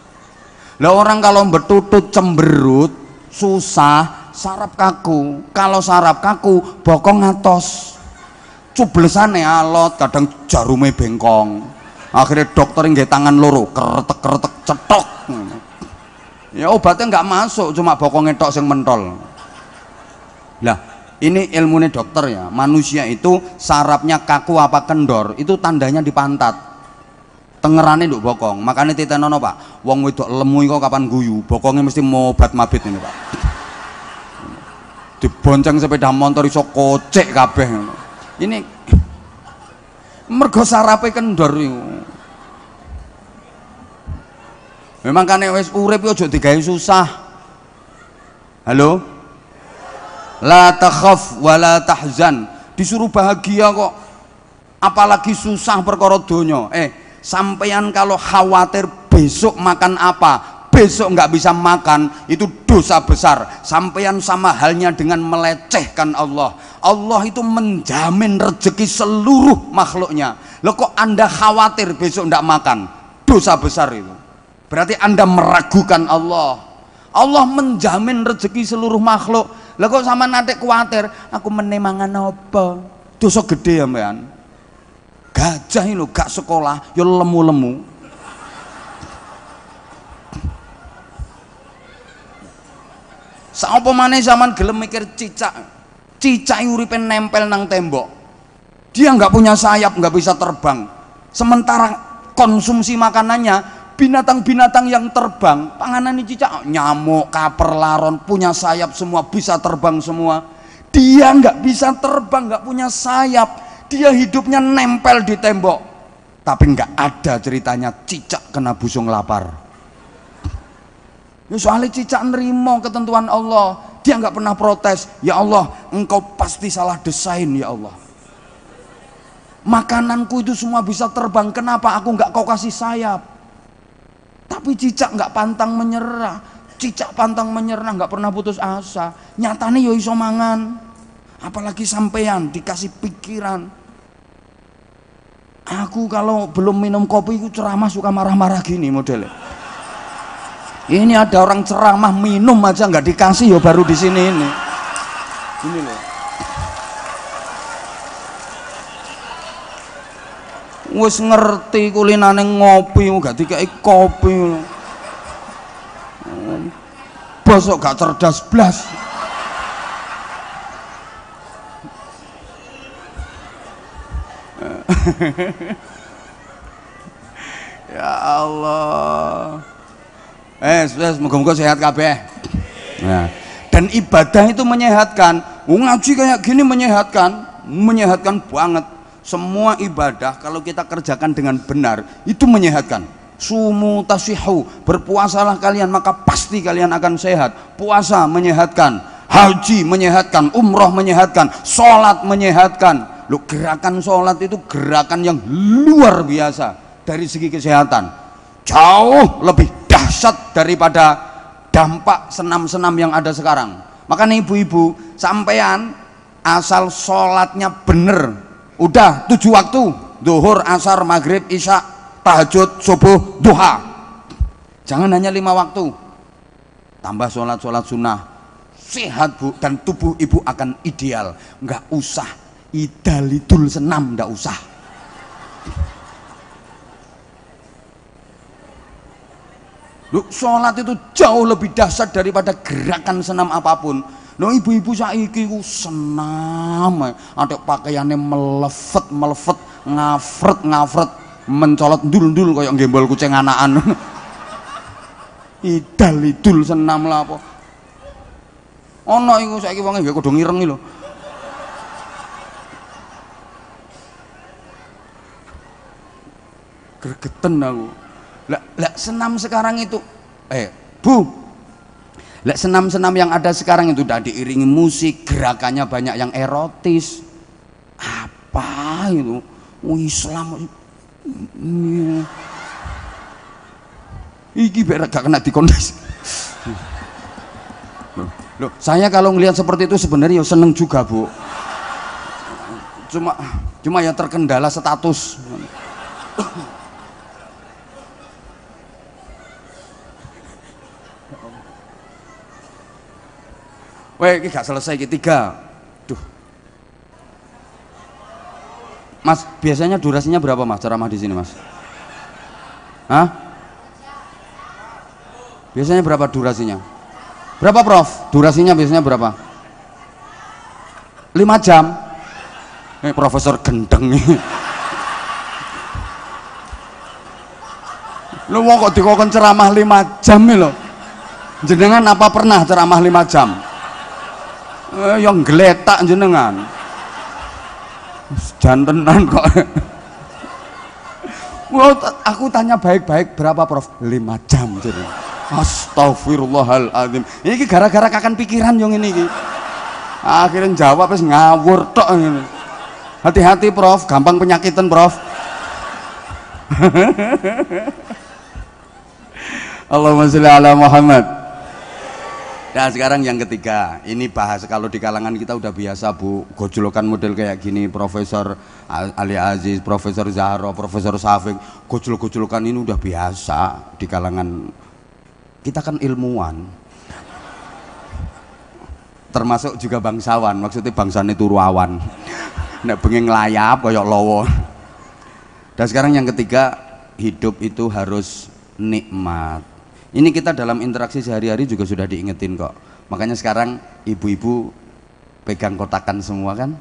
Lah orang kalau betutut cemberut susah, saraf kaku. Kalau saraf kaku, bokong ngatos. Cublesane alot, kadang jarume bengkong. Akhirnya dokter nggih tangan loro, keretek cetok. Ya obatnya nggak masuk, cuma bokongnya tok sing mentol. Lah, ini ilmunya dokter ya. Manusia itu sarafnya kaku apa kendor, itu tandanya di pantat. Tengerane nduk bokong. Makanya titenono Pak, wong wedok lemu kok kapan guyu, bokongnya mesti mobat mabit ini Pak. Dibonceng sepeda motor iso kocek kabeh. Ini mergo sarape kendor iku. Memang kan wis urip yo aja digawe susah. Halo? La takhaf wa la tahzan. Disuruh bahagia kok. Apalagi susah perkara donya. Sampeyan kalau khawatir besok makan apa, besok nggak bisa makan, itu dosa besar. Sampeyan sama halnya dengan melecehkan Allah. Allah itu menjamin rezeki seluruh makhluknya. Loh kok Anda khawatir besok nggak makan? Dosa besar itu. Berarti Anda meragukan Allah. Allah menjamin rezeki seluruh makhluk. Loh kok sama nanti khawatir, aku menemangan apa? Dosa gede ya mbak. Gajah ini gak sekolah, ya lemu-lemu. Sapa maneh zaman gelem mikir cicak. Cicak uripe nempel nang tembok. Dia nggak punya sayap, nggak bisa terbang. Sementara konsumsi makanannya binatang-binatang yang terbang. Panganan cicak, nyamuk, kaper, laron, punya sayap semua, bisa terbang semua. Dia nggak bisa terbang, nggak punya sayap. Dia hidupnya nempel di tembok, tapi nggak ada ceritanya cicak kena busung lapar. Ya soalnya cicak nerimo ketentuan Allah, dia nggak pernah protes. Ya Allah, engkau pasti salah desain ya Allah. Makananku itu semua bisa terbang, kenapa aku nggak kau kasih sayap? Tapi cicak nggak pantang menyerah, cicak pantang menyerah, nggak pernah putus asa. Nyatane yo iso mangan. Apalagi sampean dikasih pikiran. Aku kalau belum minum kopi itu ceramah suka marah-marah gini modelnya. Ini ada orang ceramah minum aja nggak dikasih ya baru di sini ini. Ini loh. Wis ngerti kulinane ngopi gak dikai kopi. Bosok gak cerdas blas. Ya Allah. Moga-moga sehat kabeh. Nah, dan ibadah itu menyehatkan, Ngaji kayak gini menyehatkan banget. Semua ibadah kalau kita kerjakan dengan benar itu menyehatkan. Sumu tasihu, berpuasalah kalian maka pasti kalian akan sehat. Puasa menyehatkan, haji menyehatkan, umroh menyehatkan, sholat menyehatkan. Loh, gerakan sholat itu gerakan yang luar biasa dari segi kesehatan, jauh lebih dahsyat daripada dampak senam-senam yang ada sekarang. Makanya ibu-ibu, sampean asal sholatnya bener, udah 7 waktu, zuhur, asar, maghrib, isya, tahajud, subuh, duha, jangan hanya 5 waktu, tambah sholat sunnah, sehat bu, dan tubuh ibu akan ideal. Nggak usah idalidul senam, nggak usah. Loh, sholat itu jauh lebih dahsyat daripada gerakan senam apapun. Loh, ibu-ibu saiki ku senam, ada pakaiannya melefet, ngafret, mencolot ndul kayak gembol kucing anakan. Idalidul senam lah apa. Ono iku saiki wonge nggih kudu ngireng lho. Gregeten aku. Lah senam sekarang itu Bu, lah senam-senam yang ada sekarang itu udah diiringi musik, gerakannya banyak yang erotis. Apa itu? Islam iki berak gak kena dikondisi. Loh, saya kalau ngelihat seperti itu sebenarnya seneng juga bu, cuma ya terkendala status. Weh, ini gak selesai ketiga. Duh. Mas, biasanya durasinya berapa mas ceramah di sini mas? Hah? Biasanya berapa durasinya? Berapa prof? Durasinya biasanya berapa? 5 jam? Profesor gendeng nih. Lu mau kok dikokon ceramah 5 jam nih lo? Jenengan apa pernah ceramah 5 jam? Yang geletak jenengan jantenan kok. Aku tanya baik-baik, berapa prof? 5 jam jadi. Astagfirullahaladzim, ini gara-gara kakan pikiran yang ini akhirnya jawab terus ngawur tok. Hati-hati prof, gampang penyakitan prof. Allahumma sholli ala Muhammad. Nah sekarang yang ketiga, ini bahas kalau di kalangan kita udah biasa bu, gojlokan model kayak gini, Profesor Ali Aziz, Profesor Zahro, Profesor Syafiq, gojlok-gojlokan ini udah biasa di kalangan kita, kan ilmuwan, termasuk juga bangsawan, maksudnya bangsane turu awan, nek bengi nglayap koyok lowo. Dan sekarang yang ketiga, hidup itu harus nikmat. Ini kita dalam interaksi sehari-hari juga sudah diingetin kok. Makanya sekarang ibu-ibu pegang kotakan semua kan.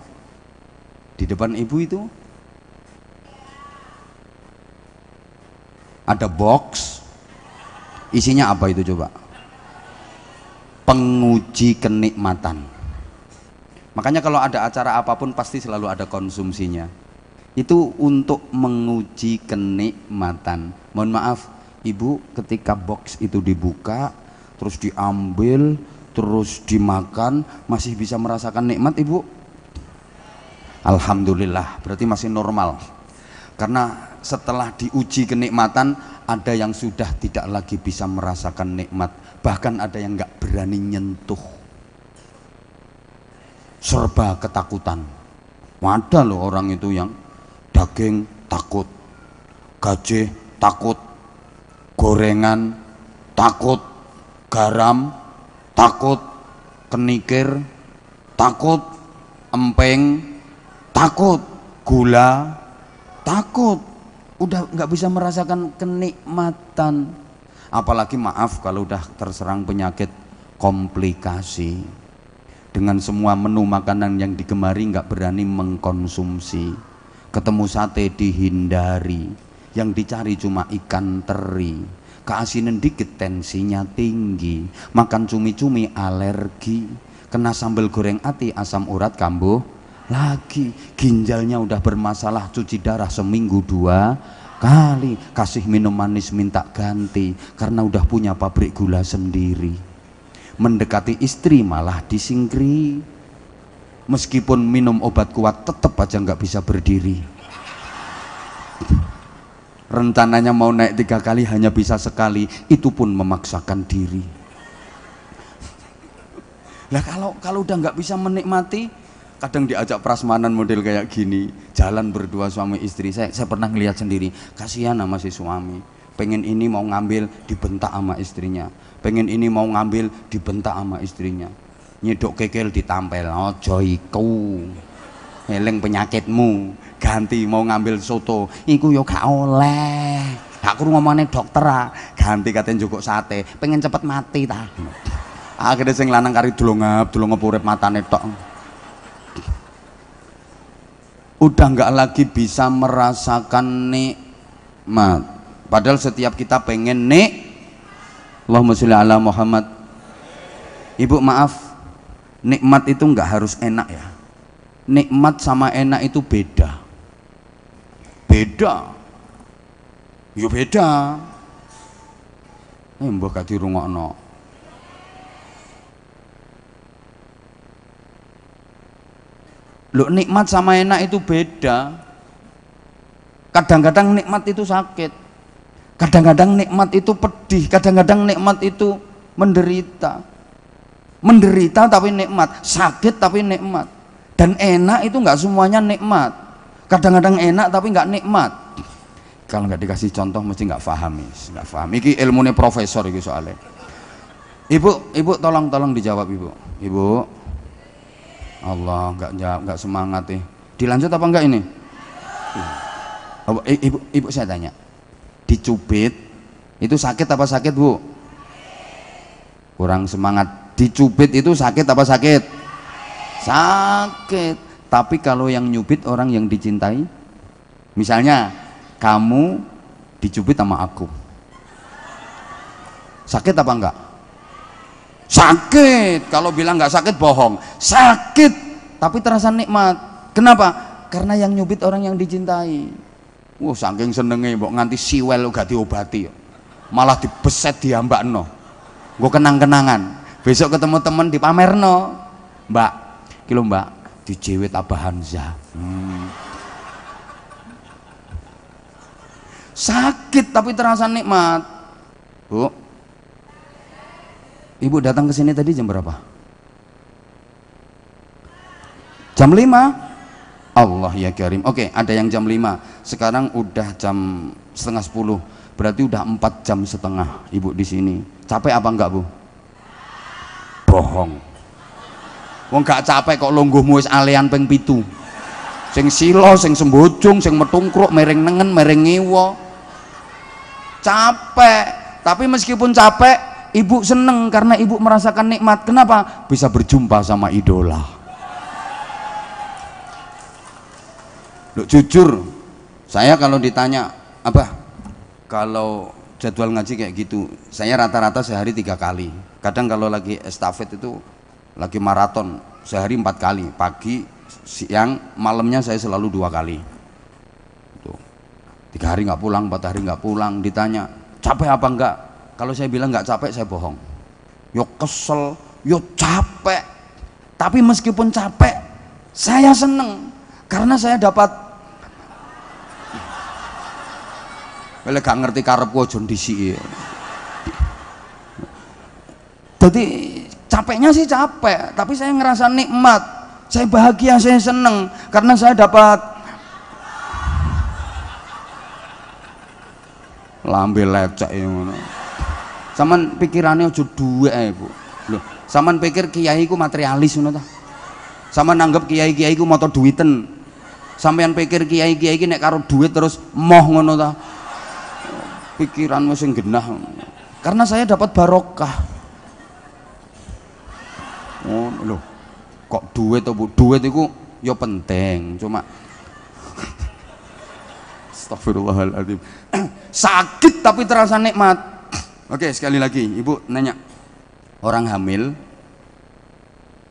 Di depan ibu itu ada box. Isinya apa itu coba? Penguji kenikmatan. Makanya kalau ada acara apapun pasti selalu ada konsumsinya. Itu untuk menguji kenikmatan. Mohon maaf, ibu, ketika box itu dibuka, terus diambil, terus dimakan, masih bisa merasakan nikmat ibu? Alhamdulillah, berarti masih normal. Karena setelah diuji kenikmatan, ada yang sudah tidak lagi bisa merasakan nikmat, bahkan ada yang nggak berani nyentuh, serba ketakutan. Ada loh orang itu yang daging takut, gaje takut, gorengan takut, garam takut, kenikir takut, empeng takut, gula takut, udah nggak bisa merasakan kenikmatan. Apalagi maaf kalau udah terserang penyakit komplikasi, dengan semua menu makanan yang digemari nggak berani mengkonsumsi, ketemu sate dihindari, yang dicari cuma ikan teri, keasinan dikit tensinya tinggi, makan cumi-cumi alergi, kena sambal goreng ati, asam urat kambuh lagi, ginjalnya udah bermasalah, cuci darah seminggu 2 kali, kasih minum manis minta ganti karena udah punya pabrik gula sendiri. Mendekati istri malah disingkri, meskipun minum obat kuat tetap aja nggak bisa berdiri. Rencananya mau naik 3 kali hanya bisa sekali, itu pun memaksakan diri. Lah kalau udah nggak bisa menikmati, kadang diajak prasmanan model kayak gini, jalan berdua suami istri. Saya pernah ngelihat sendiri, kasihan sama si suami. Pengen ini mau ngambil dibentak sama istrinya, pengen ini mau ngambil dibentak sama istrinya. Nyedok kekel ditampel, ojo iku, eling penyakitmu, ganti. Mau ngambil soto, iku yo gak oleh. Aku ngomongnya dokter, ganti katanya jukuk sate, pengen cepet mati ta. Akhirnya sing lanang kari dulungap urip matane tok. Udah nggak lagi bisa merasakan nikmat. Padahal setiap kita pengen Allahumma sholli ala Muhammad. Ibu maaf, nikmat itu nggak harus enak ya. Nikmat sama enak itu beda. Yo beda. Mbah gak dirungokno. Loh, nikmat sama enak itu beda. Kadang-kadang nikmat itu sakit, kadang-kadang nikmat itu pedih, kadang-kadang nikmat itu menderita. Menderita tapi nikmat, sakit tapi nikmat. Dan enak itu nggak semuanya nikmat. Kadang-kadang enak tapi nggak nikmat. Kalau nggak dikasih contoh mesti nggak paham, nggak paham. Iki ilmunya profesor iki soalnya. Ibu tolong dijawab ibu. Allah, nggak semangat nih. Dilanjut apa enggak ini? Ibu saya tanya, dicubit itu sakit apa sakit bu? Kurang semangat. Dicubit itu sakit apa sakit? Sakit. Tapi kalau yang nyubit orang yang dicintai, misalnya kamu dicubit sama aku, sakit apa enggak? Sakit. Kalau bilang nggak sakit bohong. Sakit tapi terasa nikmat. Kenapa? Karena yang nyubit orang yang dicintai. Saking senenge mbok nganti siwel gak diobati, malah dibeset diambakno. Gue kenang-kenangan. Besok ketemu temen dipamerno. Mbak, kilo mbak dijewit Abah Hamzah. Sakit tapi terasa nikmat. Bu, ibu datang ke sini tadi jam berapa? Jam 5. Allah ya Karim. Oke, ada yang jam 5. Sekarang udah jam setengah 10. Berarti udah 4 jam setengah ibu di sini. Capek apa enggak, Bu? Bohong. Wong gak capek kok lungguhmu wis alean ping 7. Sing silo, sing sembojong, sing metungkruk, mereng nengen, mereng ngiwa. Capek. Tapi meskipun capek, ibu seneng karena ibu merasakan nikmat. Kenapa? Bisa berjumpa sama idola. Loh, jujur, saya kalau ditanya apa, kalau jadwal ngaji kayak gitu, saya rata-rata sehari 3 kali. Kadang kalau lagi estafet itu, lagi maraton, sehari 4 kali. Pagi, siang, malamnya saya selalu 2 kali. Tuh. 3 hari nggak pulang, 4 hari nggak pulang. Ditanya capek apa enggak? Kalau saya bilang nggak capek, saya bohong. Yo kesel, yo capek. Tapi meskipun capek, saya seneng karena saya dapat. Kalau gak ngerti karepku aja ndisiki. Jadi capeknya sih capek, tapi saya ngerasa nikmat. Saya bahagia, saya seneng karena saya dapat lambe lecek ngono. Saman pikirannya aja duwe ae, Bu. Lho, saman pikir kiai ku materialis ngono ta? Saman nanggep kiai-kiai ku moto duwiten. Sampeyan pikir kiai-kiai iki nek karo duit terus moh ngono ta? Pikiranmu sing genah. Karena saya dapat barokah. Oh, lho. Kok duit to, Bu? Duit iku ya penting, cuma astagfirullahaladzim. Sakit tapi terasa nikmat. Oke, sekali lagi, Ibu nanya. Orang hamil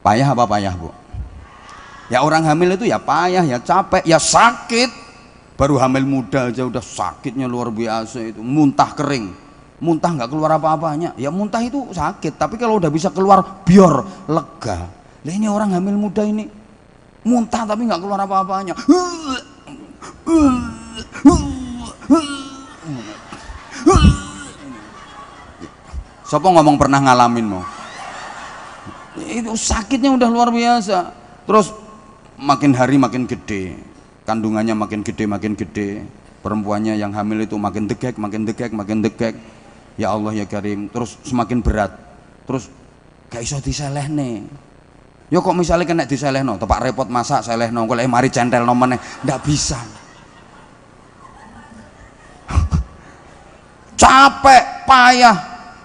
Payah apa payah, Bu? Ya orang hamil itu ya payah, ya capek, ya sakit. Baru hamil muda aja udah sakitnya luar biasa itu, muntah kering. Muntah nggak keluar apa-apanya. Ya muntah itu sakit, tapi kalau udah bisa keluar biar lega. Lah ini orang hamil muda ini muntah tapi nggak keluar apa-apanya. Siapa ngomong pernah ngalamin mau? Itu sakitnya udah luar biasa. Terus makin hari makin gede, kandungannya makin gede, perempuannya yang hamil itu makin degek. Ya Allah ya Karim, terus semakin berat, terus gak iso diselehne. Yo kok misalnya kena diselehno, tepak repot masak selehno, kok mari centelno meneh, ndak bisa. Capek, payah.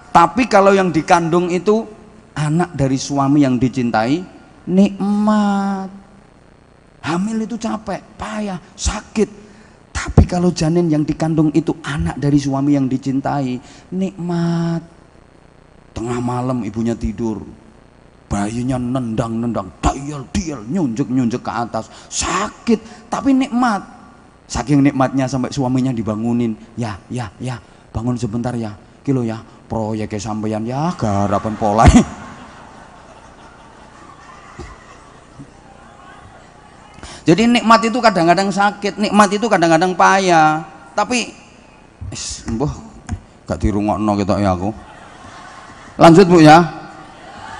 Tapi kalau yang dikandung itu anak dari suami yang dicintai, nikmat. Hamil itu capek, payah, sakit. Tapi kalau janin yang dikandung itu anak dari suami yang dicintai, nikmat. Tengah malam ibunya tidur, bayinya nendang, dial, nyunjuk ke atas, sakit tapi nikmat. Saking nikmatnya sampai suaminya dibangunin, ya, bangun sebentar ya, kilo ya, proyeknya sampeyan ya, garapan pola. Jadi nikmat itu kadang-kadang sakit, nikmat itu kadang-kadang payah. Tapi mbah gak dirungokno ketok ya aku. Lanjut Bu ya.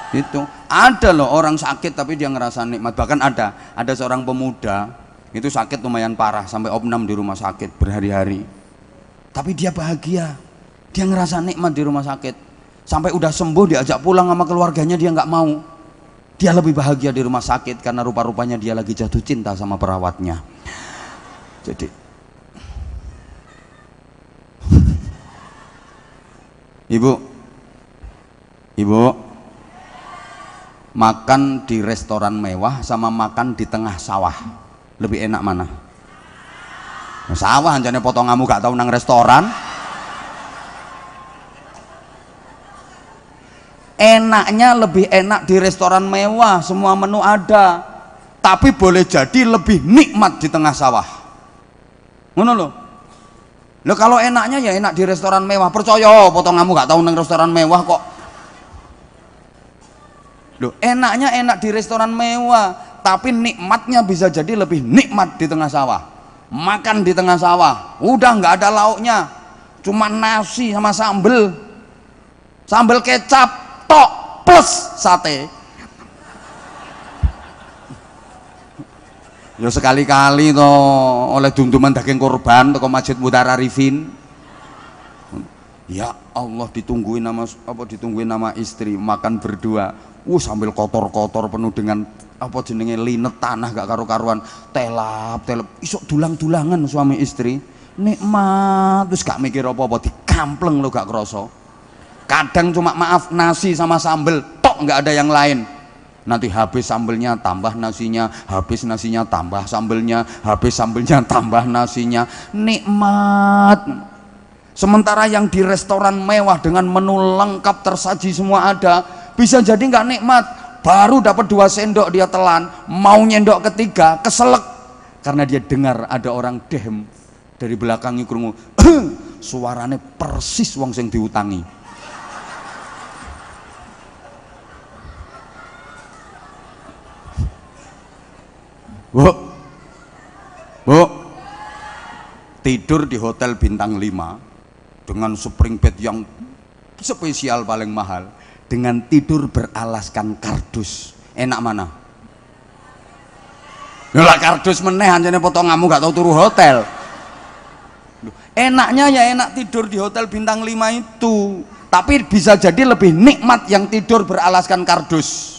Itu ada loh orang sakit tapi dia ngerasa nikmat. Bahkan ada seorang pemuda itu sakit lumayan parah sampai opnam di rumah sakit berhari-hari. Tapi dia bahagia. Dia ngerasa nikmat di rumah sakit. Sampai udah sembuh diajak pulang sama keluarganya dia nggak mau. Dia lebih bahagia di rumah sakit karena rupa-rupanya dia lagi jatuh cinta sama perawatnya. Jadi Ibu makan di restoran mewah sama makan di tengah sawah lebih enak mana? Sawah anjane potonganmu gak tahu nang restoran. Enaknya lebih enak di restoran mewah, semua menu ada, tapi boleh jadi lebih nikmat di tengah sawah. Ngono lho. Loh kalau enaknya ya enak di restoran mewah, percaya potonganmu gak tahu nang restoran mewah kok. Loh enaknya enak di restoran mewah, tapi nikmatnya bisa jadi lebih nikmat di tengah sawah. Makan di tengah sawah, udah nggak ada lauknya, cuma nasi sama sambel kecap tok plus sate. Ya sekali-kali toh oleh dum-duman daging korban toko Masjid Mutara Arifin. Ya Allah ditungguin nama istri makan berdua. Sambil kotor-kotor penuh dengan apa jenenge linet tanah gak karu-karuan, telap isok dulang-dulangan suami istri. Nikmat terus gak mikir apa-apa, dikampleng lo gak kroso. Kadang cuma maaf nasi sama sambel tok nggak ada yang lain. Nanti habis sambelnya tambah nasinya, habis nasinya tambah sambelnya, habis sambelnya tambah nasinya. Nikmat. Sementara yang di restoran mewah dengan menu lengkap tersaji semua ada, bisa jadi nggak nikmat. Baru dapat 2 sendok dia telan, mau nyendok ketiga keselek karena dia dengar ada orang dehem dari belakang krungu. Suarane persis wong sing diutangi. Bu, tidur di hotel bintang 5 dengan spring bed yang spesial paling mahal, dengan tidur beralaskan kardus, enak mana? Lah kardus meneh anjane potonganmu gak tahu turu hotel. Enaknya ya enak tidur di hotel bintang 5 itu, tapi bisa jadi lebih nikmat yang tidur beralaskan kardus.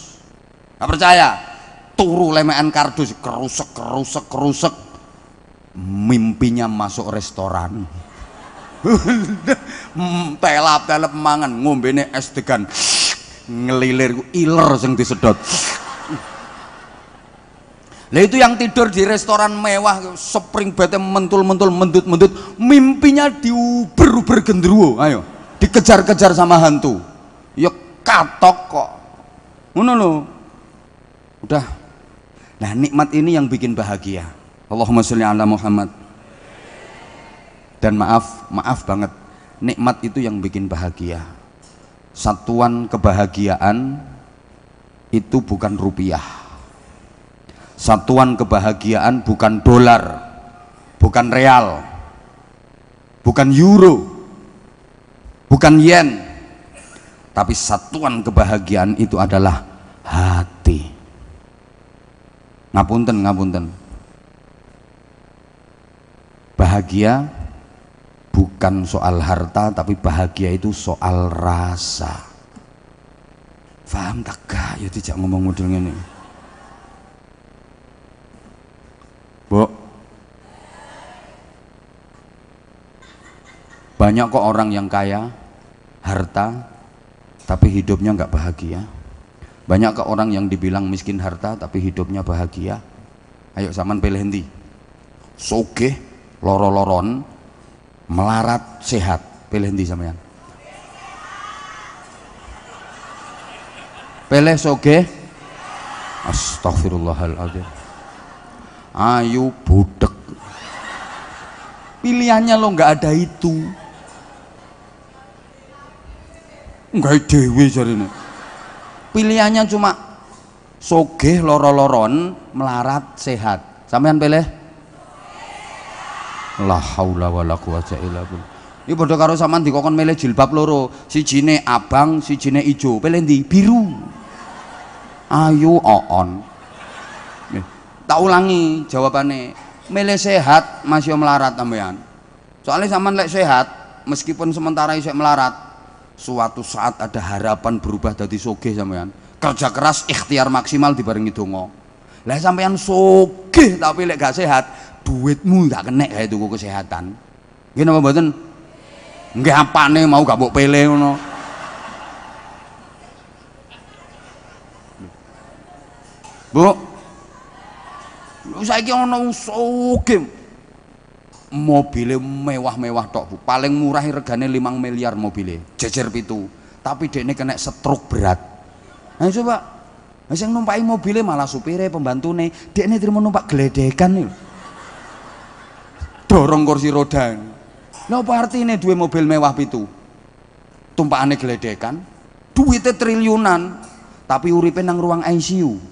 Gak percaya? Turu lemean kardus, kerusek, mimpinya masuk restoran. Telap mangan, ngombene es degan, ngelilir iler sing disedot. Lah itu yang tidur di restoran mewah, spring bed mentul-mentul, mendut-mendut, mimpinya diuber-uber gendruwo, ayo dikejar-kejar sama hantu. Ya katok kok. Ngono lho. Udah. Nah, nikmat ini yang bikin bahagia. Allahumma sholli ala Muhammad. Dan maaf banget, nikmat itu yang bikin bahagia. Satuan kebahagiaan itu bukan rupiah. Satuan kebahagiaan bukan dolar, bukan real, bukan euro, bukan yen. Tapi satuan kebahagiaan itu adalah hati. Ngapunten. Bahagia bukan soal harta, tapi bahagia itu soal rasa. Paham tak gak? Ya tidak ngomong model ini. Bu, banyak kok orang yang kaya, harta, tapi hidupnya nggak bahagia. Banyak kok orang yang dibilang miskin harta, tapi hidupnya bahagia. Ayo zaman pilih endi? Sogeh, loro-loron, melarat, sehat. Pilih endi sampean? Pilih sogeh. Astagfirullahaladzim. Ayo budek. Pilihannya lo nggak ada itu. Nggak dewe jarine. Pilihannya cuma sogeh, loro-loron, melarat, sehat. Sampean pilih? La haula wala quwata illa billah. Iki padha karo sampean dikokon milih jilbab loro, sijine abang, sijine ijo. Pilih ndi? Biru. Ayo oon. Tak ulangi jawabannya. Milih sehat masih melarat sampean. Soalnya sampean lek sehat, meskipun sementara isih melarat, suatu saat ada harapan berubah dari sogeh sampean. Kerja keras ikhtiar maksimal dibarengi donga. Lah sampean sogeh tapi lek gak sehat, duitmu gak kena kayak tuku kesehatan. Nggih napa mboten? Nggih apane mau gak mbok pilih ngono. Bu, saiki ana wong sogeh. Mobilnya mewah-mewah tok, Bu. Paling murah regane 5 miliar mobilnya, jejer pitu. Tapi dekne kena stroke berat. Nah coba, sing numpaki mobilnya malah supire, pembantune, dekne terima numpak geledekan nih. Dorong kursi roda. Lha apa artine duwe mobil mewah pitu? Tumpakane geledekan, duitnya triliunan, tapi uripe nang ruang ICU.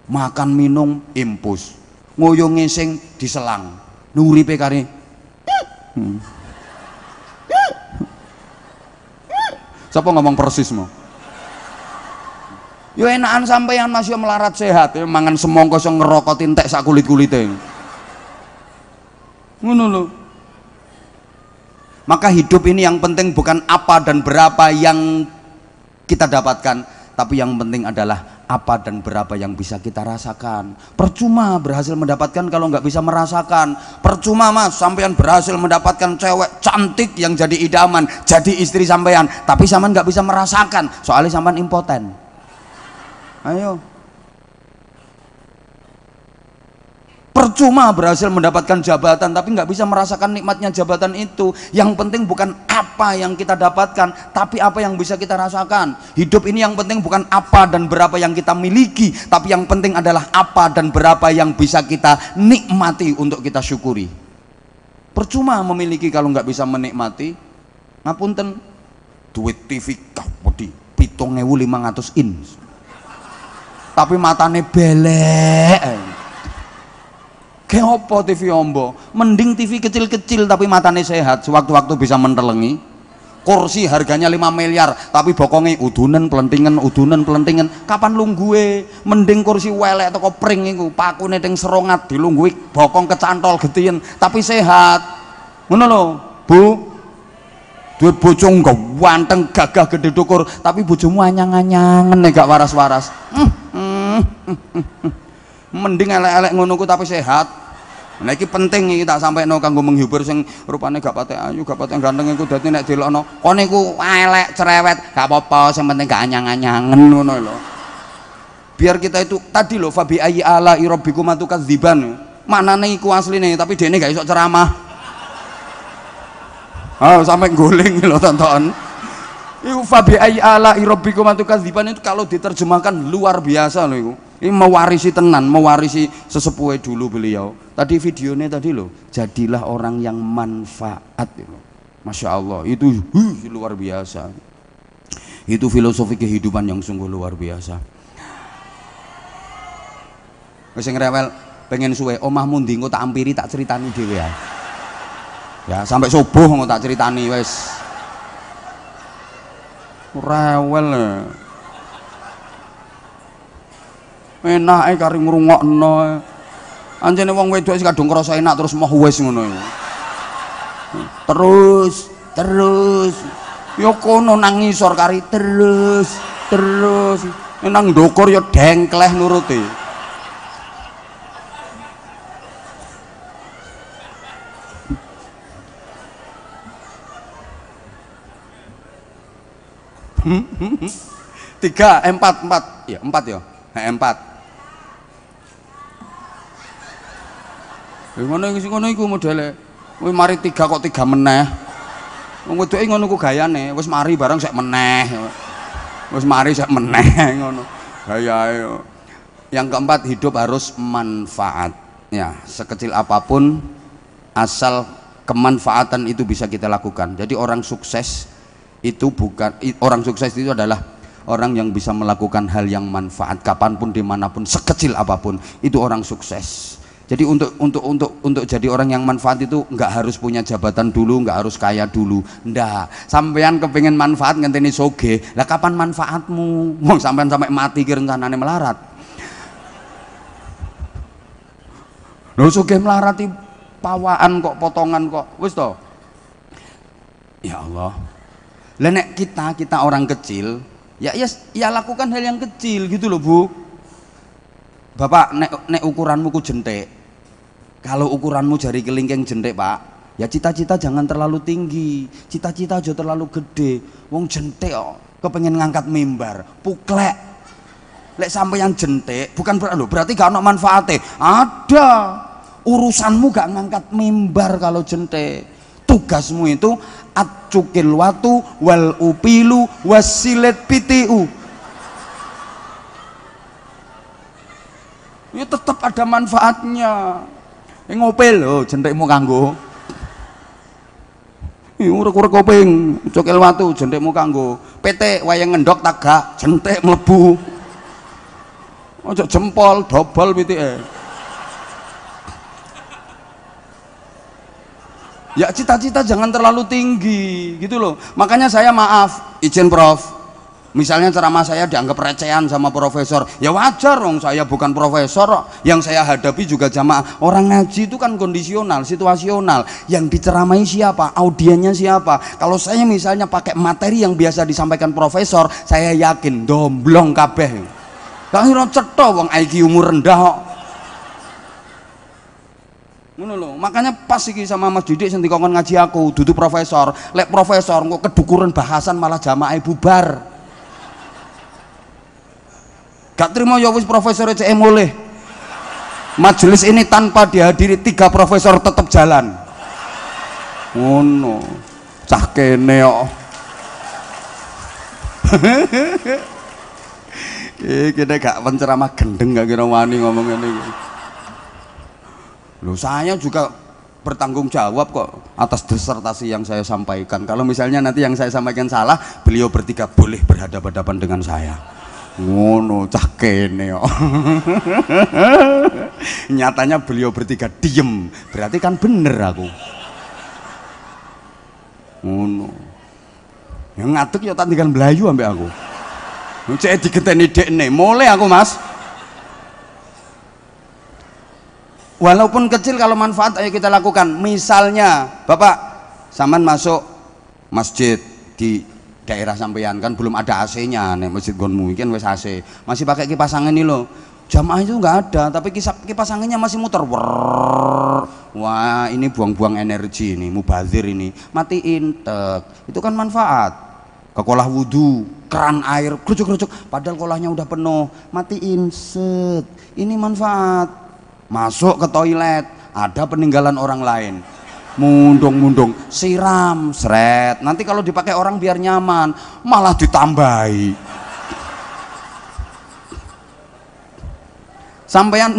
Makan minum impus, ngoyo ngesing diselang. Nuripe kare siapa ngomong persis mau? Yo enakan sampeyan masih melarat sehat, ya mangan semongko sing ngerokok entek sak kulit-kulite. Ngono lho. Maka hidup ini yang penting bukan apa dan berapa yang kita dapatkan, tapi yang penting adalah apa dan berapa yang bisa kita rasakan. Percuma berhasil mendapatkan kalau nggak bisa merasakan. Percuma mas sampean berhasil mendapatkan cewek cantik yang jadi idaman, jadi istri sampean, tapi sampean nggak bisa merasakan soalnya sampean impoten. Ayo. Percuma berhasil mendapatkan jabatan tapi nggak bisa merasakan nikmatnya jabatan itu. Yang penting bukan apa yang kita dapatkan, tapi apa yang bisa kita rasakan. Hidup ini yang penting bukan apa dan berapa yang kita miliki, tapi yang penting adalah apa dan berapa yang bisa kita nikmati untuk kita syukuri. Percuma memiliki kalau nggak bisa menikmati. Ngapunten, duit TV kapodi 7.500 inch, tapi matane belek. Kayak apa TV ombo? Mending TV kecil-kecil tapi matanya sehat, sewaktu-waktu bisa mentelengi. Kursi harganya 5 miliar tapi bokongnya udunan pelentingan. Kapan lungguhe? Mending kursi welek atau kopring iku, pakune teng serongat dilunggui bokong kecantol getien tapi sehat. Ngono lho, Bu. Duit bojo ganteng gagah gede dukur tapi bojomu anyang-anyangen nek gak waras-waras. Mending elek-elek ngono ku tapi sehat. Nah iki penting iki tak sampeno kanggo menghibur sing rupane gak patek ayu, gak patek ganteng iku dadi nek delokno kene iku elek cerewet gak apa-apa, sing penting gak anyang-anyangen ngono lho. Biar kita itu tadi lho fabi ayyi ala rabbikum tukadziban. Manane iku asline tapi dene gak iso ceramah. Sampai guling lho tonton. Iku fabi ayyi ala rabbikum tukadziban itu kalau diterjemahkan luar biasa lho iku. Ini mewarisi tenan, mewarisi sesepuh dulu beliau. Tadi videonya tadi loh, jadilah orang yang manfaat. Masya Allah, itu luar biasa. Itu filosofi kehidupan yang sungguh luar biasa. Wis ngrewel pengen suwe, omahmu ndi engko tak ampiri tak ceritani dhewe ya. Ya sampai subuh engko tak ceritani wis. Rewel. Enake kari ngrungokno. Anjene wong wedok sing kadung krasa enak terus moh wis ngono. Terus. Ya kono nang ngisor kari terus. Nang ndukur ya dengkleh nuruti. Tiga, empat ya, empat. Ngono iku modele. Kowe mari tiga kok tiga meneh. Wong wedoke ngono ku gayane, wis mari bareng sek meneh. Wis mari sek meneh ngono. Gayae. Yang keempat, hidup harus manfaat. Ya, sekecil apapun asal kemanfaatan itu bisa kita lakukan. Jadi orang sukses itu adalah orang yang bisa melakukan hal yang manfaat kapanpun dimanapun sekecil apapun, itu orang sukses. Jadi untuk jadi orang yang manfaat itu nggak harus punya jabatan dulu, nggak harus kaya dulu, ndak. Sampean kepengen manfaat ngenteni soge, lah kapan manfaatmu? Wong sampean sampai mati ki rencanane melarat. Lho soge melarati pawaan kok, potongan kok, wis to. Ya Allah. Lah nek kita orang kecil, ya lakukan hal yang kecil gitu loh, Bu. Bapak, nek ukuranmu ku jentik. Kalau ukuranmu jari kelingking jentik, Pak, ya cita-cita jangan terlalu tinggi. Cita-cita aja terlalu gede. Wong jentik kok kepengen ngangkat mimbar, puklek. Lek sampeyan jentik, bukan berarti gak ono manfaate. Ada. Urusanmu gak ngangkat mimbar kalau jentik. Tugasmu itu acukil watu wal upilu wasilet pitiu. Ya tetap ada manfaatnya. Ngopel lho jentikmu kanggo. Urek-urek kuping, cukil watu jentikmu kanggo. PT wayang ngendok tagak jentik mlebu. Ojo jempol dobol pitike. Ya cita-cita jangan terlalu tinggi gitu loh. Makanya saya maaf, izin Prof, misalnya ceramah saya dianggap recehan sama profesor, ya wajar dong, saya bukan profesor. Yang saya hadapi juga jamaah. Orang ngaji itu kan kondisional, situasional. Yang diceramai siapa, audiennya siapa. Kalau saya misalnya pakai materi yang biasa disampaikan profesor, saya yakin domblong kabeh. Kira cetha wong IQ umur rendah kok. Ngono lho, makanya pas iki sama Mas Didik sing dikongkon ngaji aku, dudu profesor. Lek profesor kok kedukuran bahasan malah jamaah bubar. Gak terima ya wis profesor cek mulih. Majelis ini tanpa dihadiri 3 profesor tetap jalan. Ngono. Cah kene kok. Kita gak penceramah gendeng gak kira wani ngomong ngene iki. Loh, saya juga bertanggung jawab kok atas disertasi yang saya sampaikan. Kalau misalnya nanti yang saya sampaikan salah, beliau bertiga boleh berhadapan-hadapan dengan saya. Ngono cah kene kok. Nyatanya beliau bertiga diem, berarti kan bener aku. Ngono. Yang ngadeg ya tak tinggal Melayu ambek aku. Cek digenteni dekne, mulai aku Mas. Walaupun kecil kalau manfaat ayo kita lakukan. Misalnya Bapak sampean masuk masjid di daerah sampean kan belum ada AC-nya nih, masjid gonmu kan wes AC, masih pakai kipas angin ini loh. Jamaah itu nggak ada, tapi kipas anginnya masih muter. Wah ini buang-buang energi ini, mubazir ini, matiin tek. Itu kan manfaat. Ke kolah wudhu, keran air, kerucuk-kerucuk, padahal kolahnya udah penuh, matiin set. Ini manfaat. Masuk ke toilet, ada peninggalan orang lain, mundung-mundung, siram, seret. Nanti kalau dipakai orang biar nyaman, malah ditambahi. Sampean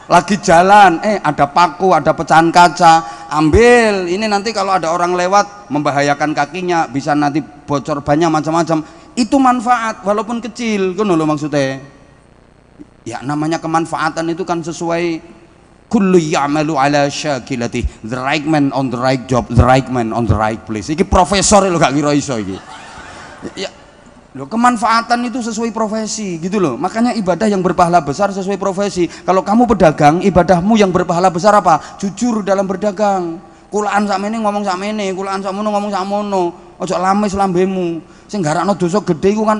lagi jalan, ada paku, ada pecahan kaca, ambil. Ini nanti kalau ada orang lewat membahayakan kakinya, bisa nanti bocor banyak macam-macam. Itu manfaat walaupun kecil, ngono lho maksudnya. Ya namanya kemanfaatan itu kan sesuai kullu ya'malu ala syakilati, the right man on the right job, the right man on the right place. Iki profesor lho gak kira iso iki. Ya loh, kemanfaatan itu sesuai profesi gitu loh. Makanya ibadah yang berpahala besar sesuai profesi. Kalau kamu pedagang, ibadahmu yang berpahala besar apa? Jujur dalam berdagang. Kulaan sakmene ngomong sakmene, kulaan sakmono ngomong sakmono. Ojo lamis lambemu. Sing garakno dosa gede iku kan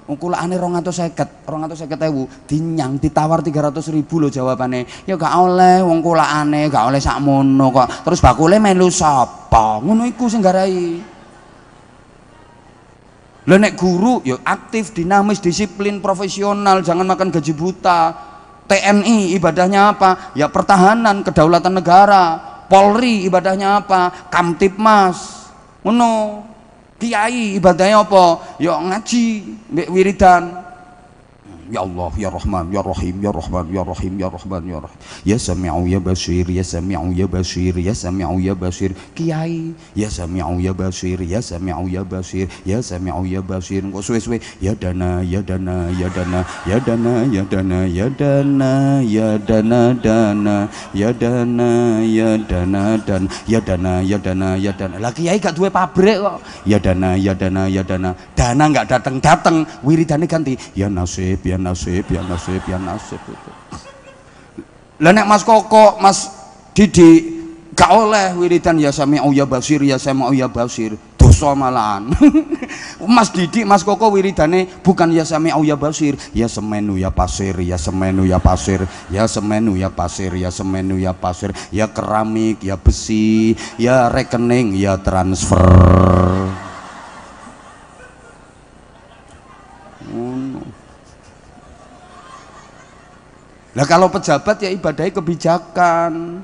kulaane 250.000 dinyang ditawar 300.000 lho jawabane. Ya gak oleh wong kulaane gak oleh sakmono kok. Terus bakule melu sapa? Ngono iku sing garai. Lah nek guru ya aktif, dinamis, disiplin, profesional, jangan makan gaji buta. TNI ibadahnya apa? Ya pertahanan, kedaulatan negara. Polri ibadahnya apa? Kamtipmas. Ngono. Kiai ibadahnya apa? Ya ngaji, mbek wiridan. Ya Allah, ya Rahman, ya Rahim, ya Rahman, ya Rahim, ya Rahman, ya Rahim. Ya Sami'u ya Basir, ya Sami'u ya Basir, ya Sami'u ya Basir. Kiai, ya Sami'u ya Basir, ya Sami'u ya Basir, ya Sami'u ya Basir. Kok suwe-suwe ya Dana, ya Dana, ya Dana, ya Dana, ya Dana, ya Dana, ya Dana, Dana, ya Dana, ya Dana, dan ya Dana, ya Dana, ya Dana. Lah kiai gak duwe pabrik kok. Ya Dana, ya Dana, ya Dana. Dana gak dateng-dateng, wiridane ganti ya Nasib, ya Nasib, ya Nasib, ya Nasib itu. Lah nek Mas Koko, Mas Didi gak oleh wiridan ya Sami'u ya Basir, ya Sami'u ya Basir. Dosa malahan. Mas Didi, Mas Koko wiridane bukan ya Sami'u ya Basir, ya Semenu ya Pasir, ya Semenu ya Pasir, ya Semenu ya Pasir, ya Semenu ya Pasir, ya keramik, ya besi, ya rekening, ya transfer. Lah kalau pejabat ya ibadahnya kebijakan.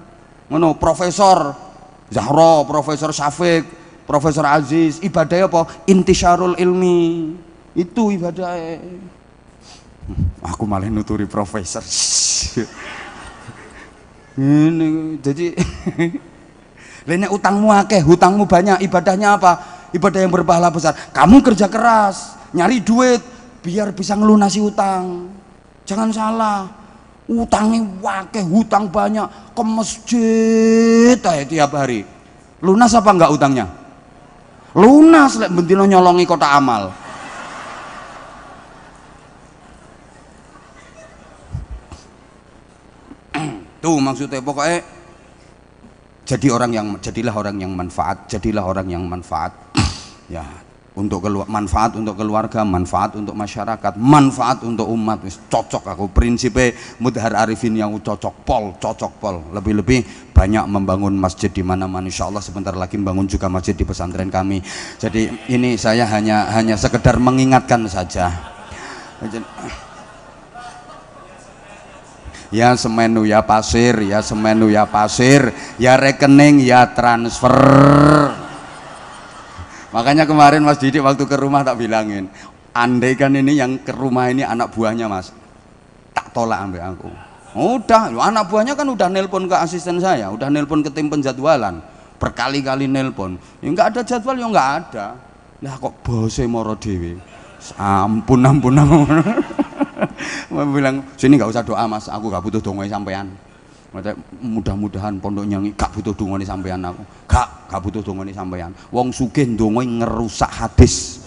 Ngono, Profesor Zahra, Profesor Syafiq, Profesor Aziz, ibadahnya apa? Intisyarul ilmi. Itu ibadahnya. Aku malah nuturi profesor. Ini jadi nek utangmu akeh, hutangmu banyak, ibadahnya apa? Ibadah yang berpahala besar. Kamu kerja keras, nyari duit biar bisa ngelunasi utang. Jangan salah. Utangnya wakeh, hutang banyak, ke masjid aja tiap hari. Lunas apa enggak utangnya? Lunas, lek bentino nyolongi kotak amal. Tuh maksudnya pokoknya jadilah orang yang manfaat, jadilah orang yang manfaat. Ya, untuk manfaat untuk keluarga, manfaat untuk masyarakat, manfaat untuk umat. Cocok aku prinsipnya Mudhar Arifin yang cocok pol. Lebih-lebih banyak membangun masjid di mana-mana. Insya Allah sebentar lagi membangun juga masjid di pesantren kami. Jadi ini saya hanya sekedar mengingatkan saja. Ya Semenu ya Pasir, ya Semenu ya Pasir, ya rekening ya transfer. Makanya kemarin Mas Didi waktu ke rumah tak bilangin, andai kan ini yang ke rumah ini anak buahnya Mas, tak tolak ambil aku. Udah, anak buahnya kan udah nelpon ke asisten saya, udah nelpon ke tim penjadwalan, berkali-kali nelpon. Ya nggak ada jadwal, ya nggak ada. Lah kok bose moro dewe. Ampun. Bilang sini nggak usah doa Mas, aku nggak butuh dongoe sampean. Mudah-mudahan pondok nyanyi gak butuh dongane sampean aku. Gak butuh dongane sampean. Wong sugih ndonga ngerusak hadis.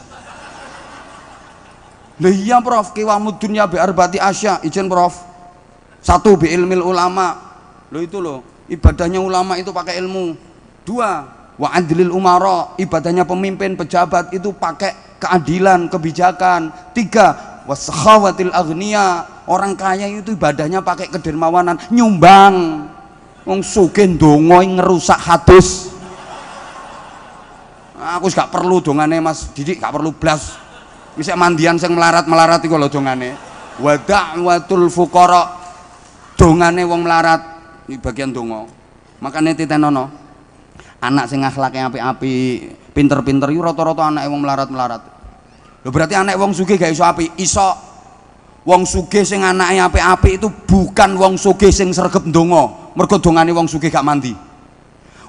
Lah iya Prof, qiwamud dunya bi arba'ati asya. Izin Prof. 1 bi ilmil ulama. Loh itu loh, ibadahnya ulama itu pakai ilmu. 2 wa adlil umara, ibadahnya pemimpin pejabat itu pakai keadilan, kebijakan. 3 wasakhawatil aghnia, orang kaya itu ibadahnya pakai kedermawanan, nyumbang. Wong sugih ndonga ngerusak hadis. Aku gak perlu dongane Mas Didik, gak perlu blas. Wis mandian sing melarat-melarat iku lho dongane. Wa da'watul fuqara, dongane wong melarat iki bagian donga. Makane titenono anak sing akhlake apik-apik, pinter-pinter iku rata-rata anake wong melarat-melarat. Loh berarti anak wong sugih gak iso apik, iso. Wong sugih sing anake apik-apik itu bukan wong sugih sing sregep ndonga, mergo dongane wong sugih gak mandi.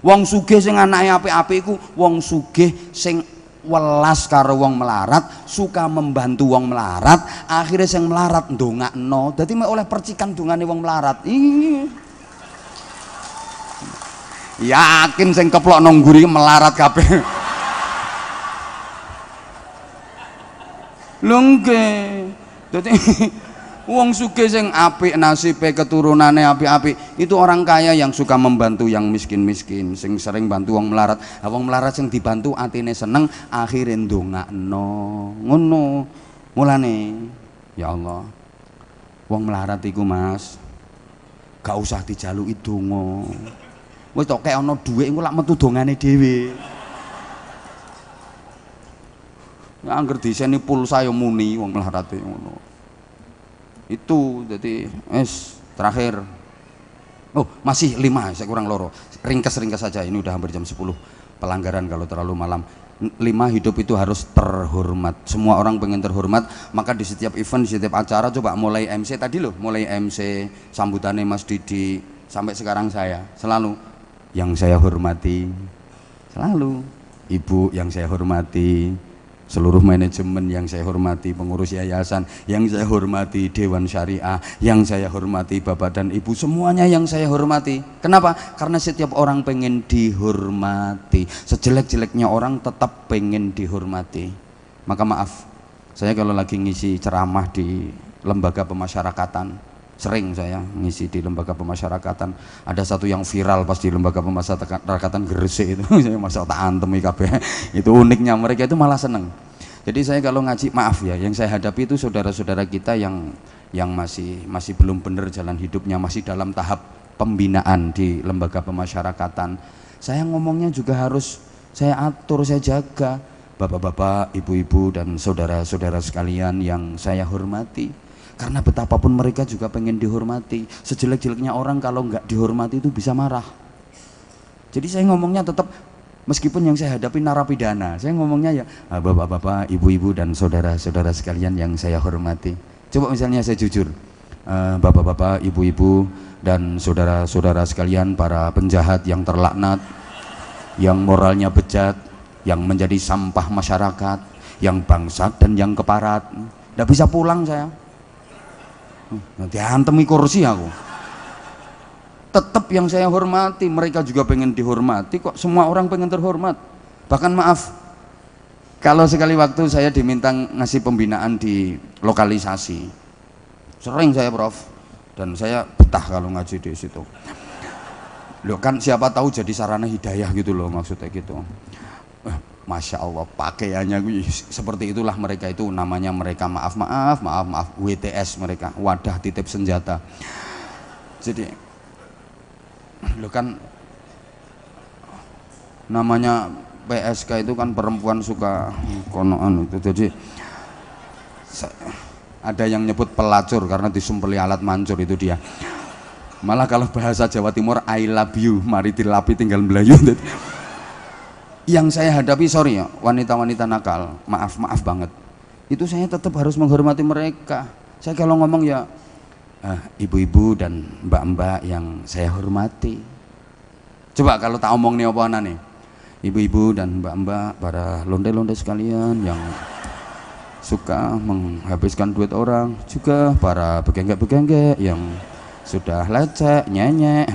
Wong sugih sing anake apik-apik iku wong sugih sing welas karo wong melarat, suka membantu wong melarat, akhirnya sing melarat ndongakno. Dadi mek oleh percikan dongane wong melarat. Yakin sing keplok nang nguri melarat kabeh. Lho nggih. Dadi wong sugih sing apik nasibe keturunane apik-apik itu orang kaya yang suka membantu yang miskin-miskin, sing sering bantu wong melarat. Wong melarat sing dibantu atine seneng, akhire ndongakno. Ngono. Mulane ya Allah. Wong melarat iku Mas gak usah dijaluki donga. Wis tok kek ana dhuwit engko lak metu dongane dhewe. Ya angger diseni pulsa ya muni wong melarat ngono. Itu jadi terakhir. Oh masih 5, saya kurang loro, ringkas saja, ini udah hampir jam 10. Pelanggaran kalau terlalu malam. 5, hidup itu harus terhormat. Semua orang pengen terhormat, maka di setiap event, di setiap acara coba mulai MC tadi loh, mulai MC sambutannya Mas Didi sampai sekarang saya selalu yang saya hormati, selalu Ibu yang saya hormati, seluruh manajemen yang saya hormati, pengurus yayasan yang saya hormati, Dewan Syariah yang saya hormati, Bapak dan Ibu semuanya yang saya hormati. Kenapa? Karena setiap orang pengen dihormati. Sejelek-jeleknya orang tetap pengen dihormati. Maka maaf, saya kalau lagi ngisi ceramah di lembaga pemasyarakatan, sering saya ngisi di lembaga pemasyarakatan, ada satu yang viral pas di lembaga pemasyarakatan Gresik itu saya masa tak antem kabeh. Itu uniknya mereka itu malah seneng. Jadi saya kalau ngaji, maaf ya, yang saya hadapi itu saudara-saudara kita yang masih belum benar jalan hidupnya, masih dalam tahap pembinaan di lembaga pemasyarakatan. Saya ngomongnya juga harus saya atur, saya jaga. Bapak-bapak, ibu-ibu dan saudara-saudara sekalian yang saya hormati, karena betapapun mereka juga pengen dihormati. Sejelek-jeleknya orang kalau nggak dihormati itu bisa marah. Jadi saya ngomongnya tetap, meskipun yang saya hadapi narapidana, saya ngomongnya ya bapak-bapak, ibu-ibu dan saudara-saudara sekalian yang saya hormati. Coba misalnya saya jujur, bapak-bapak, ibu-ibu dan saudara-saudara sekalian, para penjahat yang terlaknat, yang moralnya bejat, yang menjadi sampah masyarakat, yang bangsat dan yang keparat, nggak bisa pulang saya. Nanti antemi kursi aku. Tetap yang saya hormati, mereka juga pengen dihormati kok. Semua orang pengen terhormat. Bahkan maaf, kalau sekali waktu saya diminta ngasih pembinaan di lokalisasi, sering saya Prof, dan saya betah kalau ngaji di situ. Loh kan siapa tahu jadi sarana hidayah gitu loh, maksudnya gitu. Masya Allah, pakaiannya seperti itulah mereka itu, namanya mereka maaf WTS, mereka wadah titip senjata. Jadi lo kan namanya PSK itu kan perempuan suka konoan itu. Jadi ada yang nyebut pelacur karena disumpeli alat mancur, itu dia. Malah kalau bahasa Jawa Timur I love you, mari dilapi tinggal Melayu. Yang saya hadapi, sorry ya, wanita-wanita nakal, maaf banget, itu saya tetap harus menghormati mereka. Saya kalau ngomong ya ibu-ibu dan mbak-mbak yang saya hormati. Coba kalau tak omong nih apa nih, ibu-ibu dan mbak-mbak, para londe-londe sekalian yang suka menghabiskan duit orang, juga para begenggek-begenggek yang sudah lecek, nyenyek.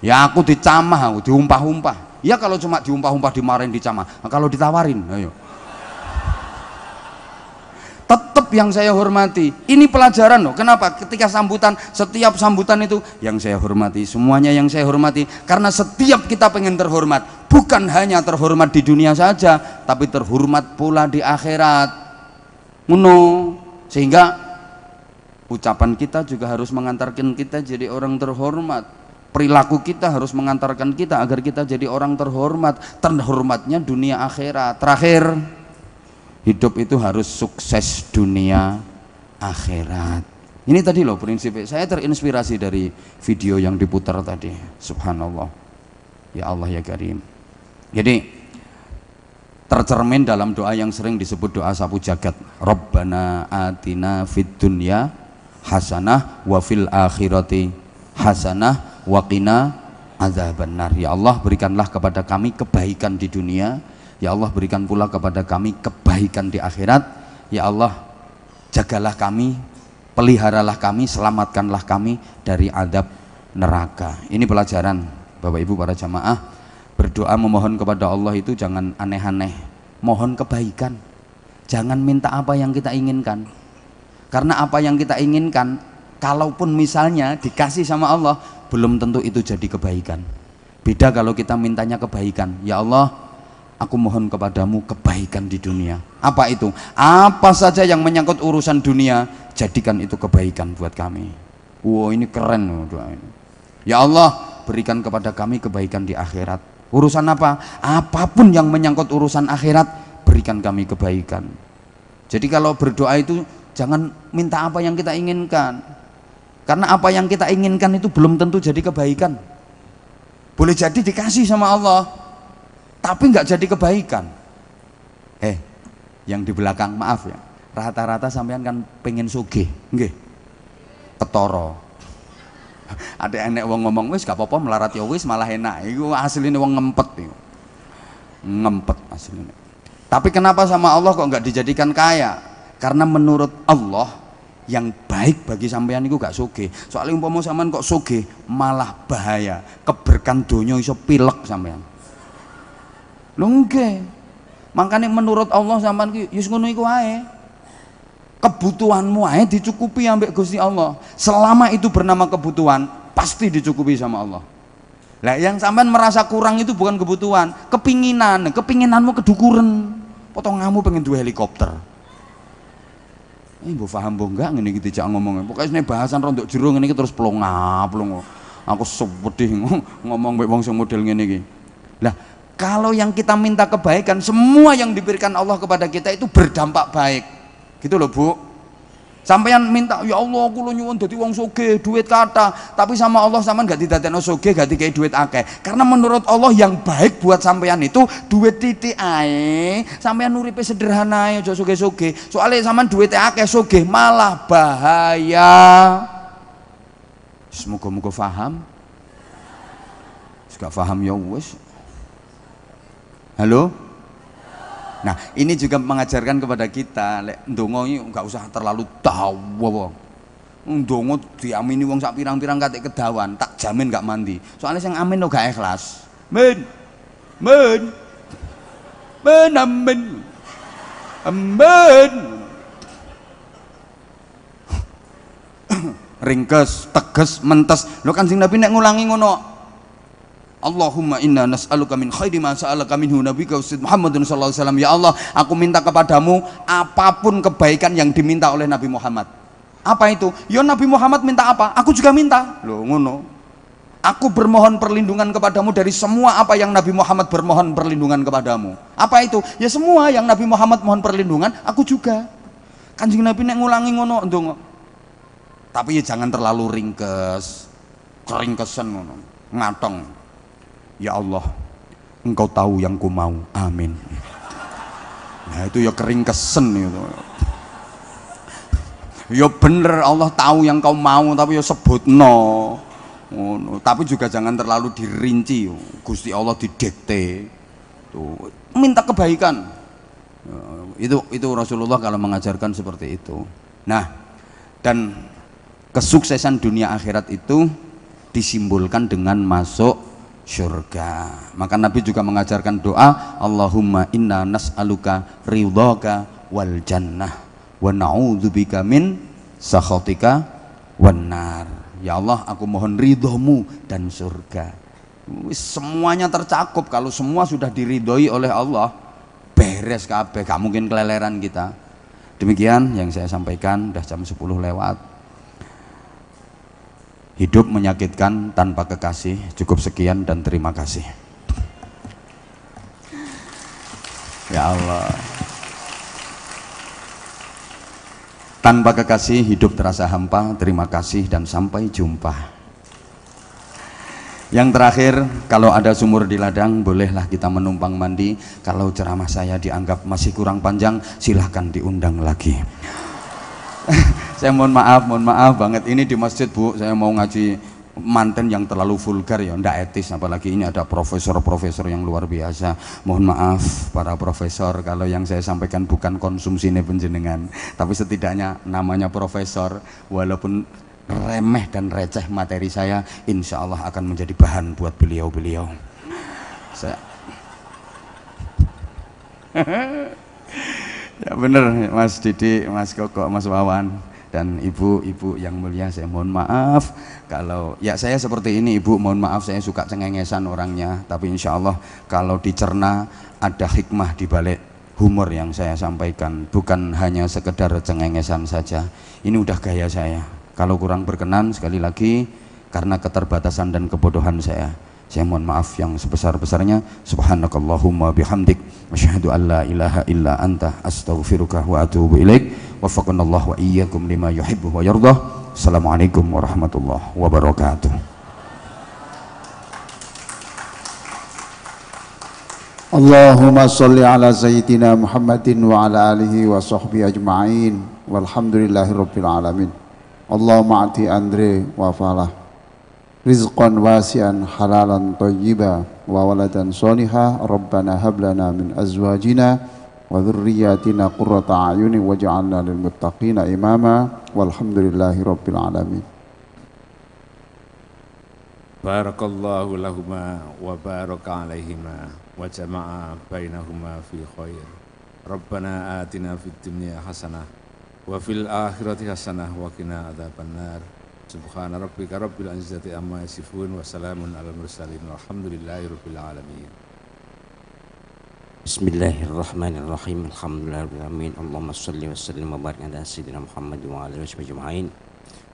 Ya aku dicamah, aku diumpah-umpah. Ya kalau cuma diumpah-umpah, dimarahin, dicamah. Nah, kalau ditawarin, ayo. Tetap yang saya hormati. Ini pelajaran loh. Kenapa? Ketika sambutan, setiap sambutan itu yang saya hormati, semuanya yang saya hormati. Karena setiap kita pengen terhormat, bukan hanya terhormat di dunia saja, tapi terhormat pula di akhirat. Ngono. Sehingga ucapan kita juga harus mengantarkan kita jadi orang terhormat. Perilaku kita harus mengantarkan kita agar kita jadi orang terhormat. Terhormatnya dunia akhirat. Terakhir, hidup itu harus sukses dunia akhirat. Ini tadi loh prinsipnya. Saya terinspirasi dari video yang diputar tadi. Subhanallah. Ya Allah ya Karim. Jadi tercermin dalam doa yang sering disebut doa sapu jagat. Rabbana atina fid dunya hasanah wa fil akhirati hasanah wa qina adzabannar. Ya Allah, berikanlah kepada kami kebaikan di dunia. Ya Allah, berikan pula kepada kami kebaikan di akhirat. Ya Allah, jagalah kami, peliharalah kami, selamatkanlah kami dari azab neraka. Ini pelajaran Bapak Ibu para jamaah. Berdoa memohon kepada Allah itu jangan aneh-aneh, mohon kebaikan, jangan minta apa yang kita inginkan, karena apa yang kita inginkan kalaupun misalnya dikasih sama Allah belum tentu itu jadi kebaikan. Beda kalau kita mintanya kebaikan, ya Allah aku mohon kepadamu kebaikan di dunia. Apa itu? Apa saja yang menyangkut urusan dunia, jadikan itu kebaikan buat kami. Wow, ini keren doa ini. Ya Allah, berikan kepada kami kebaikan di akhirat. Urusan apa? Apapun yang menyangkut urusan akhirat, berikan kami kebaikan. Jadi kalau berdoa itu jangan minta apa yang kita inginkan, karena apa yang kita inginkan itu belum tentu jadi kebaikan. Boleh jadi dikasih sama Allah tapi nggak jadi kebaikan. Yang di belakang, maaf ya, rata-rata sampean kan pengen sugih, nggih, ketoro. Ada enek wong ngomong wis gak apa-apa melarat ya wis malah enak. Iku asline wong ngempet iku. Ngempet asline. Tapi kenapa sama Allah kok nggak dijadikan kaya? Karena menurut Allah yang baik bagi sampean itu gak sugih. Soalnya umpama sampean kok sugih malah bahaya. Keberkan donya iso pilek sampean. Lho nggih. Makanya menurut Allah sampean ki wis ngono iku wae. Kebutuhanmu aja dicukupi ambek Gusti Allah. Selama itu bernama kebutuhan, pasti dicukupi sama Allah. Lah yang sampean merasa kurang itu bukan kebutuhan, kepinginanmu kedukuran. Potonganmu pengen dua helikopter. Ini mbok paham mbok enggak ngene iki dijak ngomong. Pokoknya bahasan rondok jero ngene iki terus plonga-plongo. Aku sedih ngomong mbek wong sing model ngene iki. Lah, kalau yang kita minta kebaikan, semua yang diberikan Allah kepada kita itu berdampak baik. Gitu loh Bu. Sampeyan minta ya Allah aku lu nyuwun dadi wong sugih, duit kata, tapi sama Allah sampean gak didadekno sugih, gak dikai duit akeh. Karena menurut Allah yang baik buat sampeyan itu duit titik ae. Sampeyan uripe sederhana ae aja sugih-sugih. Soalnya sampean duit akeh sugih malah bahaya. Semoga-moga paham. Gak paham ya wis. Halo? Nah, ini juga mengajarkan kepada kita lek ndonga iki enggak usah terlalu dawa. Ndonga diamini wong sak pirang-pirang katik kedawan, tak jamin enggak mandi. Soalnya sing amin kok gak ikhlas. Men. Ringkes, teges, mentes. Lho Kanjeng Nabi nek ngulangi ngono. Allahumma inna nas'aluka min khairi ma sa'alaka minhu nabiyuka Muhammadun sallallahu alaihi wasallam. Ya Allah, aku minta kepadamu apapun kebaikan yang diminta oleh Nabi Muhammad. Apa itu? Ya Nabi Muhammad minta apa? Aku juga minta. Loh ngono. Aku bermohon perlindungan kepadamu dari semua apa yang Nabi Muhammad bermohon perlindungan kepadamu. Apa itu? Ya semua yang Nabi Muhammad mohon perlindungan, aku juga. Kanjeng Nabi nek ngulangi ngono ndonga. Tapi ya jangan terlalu ringkes. Keringkesan ngono. Ngatong. Ya Allah, Engkau tahu yang ku mau, amin. Nah itu ya keringkesen itu. Ya bener Allah tahu yang kau mau, tapi ya sebut no. Tapi juga jangan terlalu dirinci. Gusti Allah didikte. Tuh, minta kebaikan. Itu Rasulullah kalau mengajarkan seperti itu. Nah, dan kesuksesan dunia akhirat itu disimbolkan dengan masuk surga. Maka Nabi juga mengajarkan doa, Allahumma inna nas'aluka ridhaka wal jannah wa na'udzubika min sakhatika wan nar. Ya Allah, aku mohon ridhomu dan surga. Semuanya tercakup. Kalau semua sudah diridhoi oleh Allah, beres kabeh, gak mungkin keleleran kita. Demikian yang saya sampaikan, udah jam 10 lewat. Hidup menyakitkan tanpa kekasih. Cukup sekian dan terima kasih. Ya Allah. Tanpa kekasih hidup terasa hampa. Terima kasih dan sampai jumpa. Yang terakhir, kalau ada sumur di ladang, bolehlah kita menumpang mandi. Kalau ceramah saya dianggap masih kurang panjang, silahkan diundang lagi. Saya mohon maaf banget. Ini di masjid, Bu, saya mau ngaji manten yang terlalu vulgar ya, ndak etis. Apalagi ini ada profesor-profesor yang luar biasa. Mohon maaf para profesor kalau yang saya sampaikan bukan konsumsi penjenengan, tapi setidaknya namanya profesor, walaupun remeh dan receh materi saya, insya Allah akan menjadi bahan buat beliau-beliau. Saya ya bener Mas Didi, Mas Koko, Mas Wawan, dan ibu-ibu yang mulia, saya mohon maaf kalau ya saya seperti ini. Ibu mohon maaf, saya suka cengengesan orangnya, tapi insya Allah kalau dicerna ada hikmah di balik humor yang saya sampaikan, bukan hanya sekedar cengengesan saja. Ini udah gaya saya. Kalau kurang berkenan, sekali lagi karena keterbatasan dan kebodohan saya mohon maaf yang sebesar-besarnya. Subhanakallahumma bihamdik, asyhadu an la ilaha illa anta, astaghfiruka wa atubu ilaik. Waffaqanallahu wa iyyakum lima yuhibbu wa yardah. Assalamualaikum warahmatullahi wabarakatuh. Allahumma sholli ala sayyidina Muhammadin wa ala alihi wa sahbihi ajma'in. Walhamdulillahi rabbil alamin. Allahumma ati Andre wa falah rizqan wasi'an halalan thayyiba wa waladan sholiha. Rabbana hablana min azwajina wa dhurriyyatina qurrata a'yunin waj'alna lil muttaqina imama. Walhamdulillahi rabbil alamin. Barakallahu lahuma wa baraka alaihima wa jama'a bainahuma fi khair. Rabbana atina fid dunya hasanah wa fil akhirati hasanah wa qina adzabannar. Subhana rabbika rabbil izzati amma yasifun wa salamun alal mursalin walhamdulillahi rabbil alamin. Bismillahirrahmanirrahim. Alhamdulillahirabbil alamin. Allahumma shalli wa sallim wa barik ala sayyidina Muhammad wa alihi wasallam.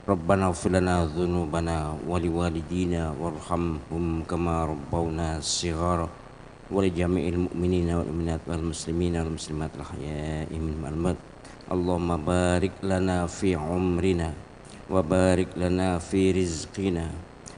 Rabbana ighfir lana dhunubana wa liwalidina warhamhum kama rabbawna shighara wa li jami'il mu'minina wal mu'minat wal muslimina wal muslimat al ahya'i minhum wal amwat. Allahumma barik lana fi umrina wa barik lana fi rizqina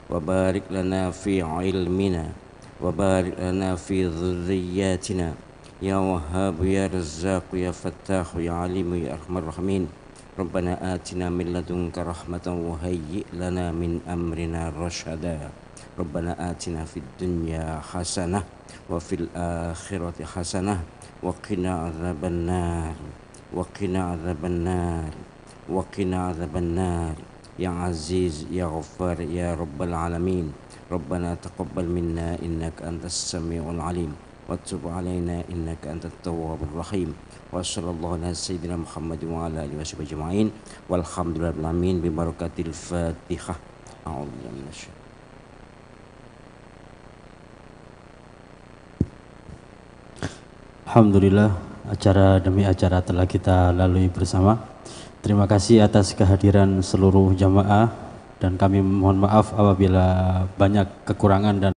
wa barik lana fi ilmina wa barik lana fi dhurriyyatina ya Wahhab ya Razzaq ya Fattah ya Alim ya Arhamar Rahimin. Rabbana atina min ladunka rahmatan wa hayyi' lana min amrina rasyada. Rabbana atina fid dunya hasanah wa fil akhirati hasanah wa qina adzabannar wa qina adzabannar wa qina adzabannar ya Aziz ya Ghaffar ya Rabbal alamin. Rabbana taqabbal minna innaka antas samiul alim wa tub alaina innaka antat tawwabur rahim. Wa sallallahu ala sayyidina Muhammad wa ala alihi wasallam ajma'in. Walhamdulillahi rabbil alamin bi barakatil Fatihah. A'udzu minasy Alhamdulillah, acara demi acara telah kita lalui bersama. Terima kasih atas kehadiran seluruh jamaah dan kami mohon maaf apabila banyak kekurangan dan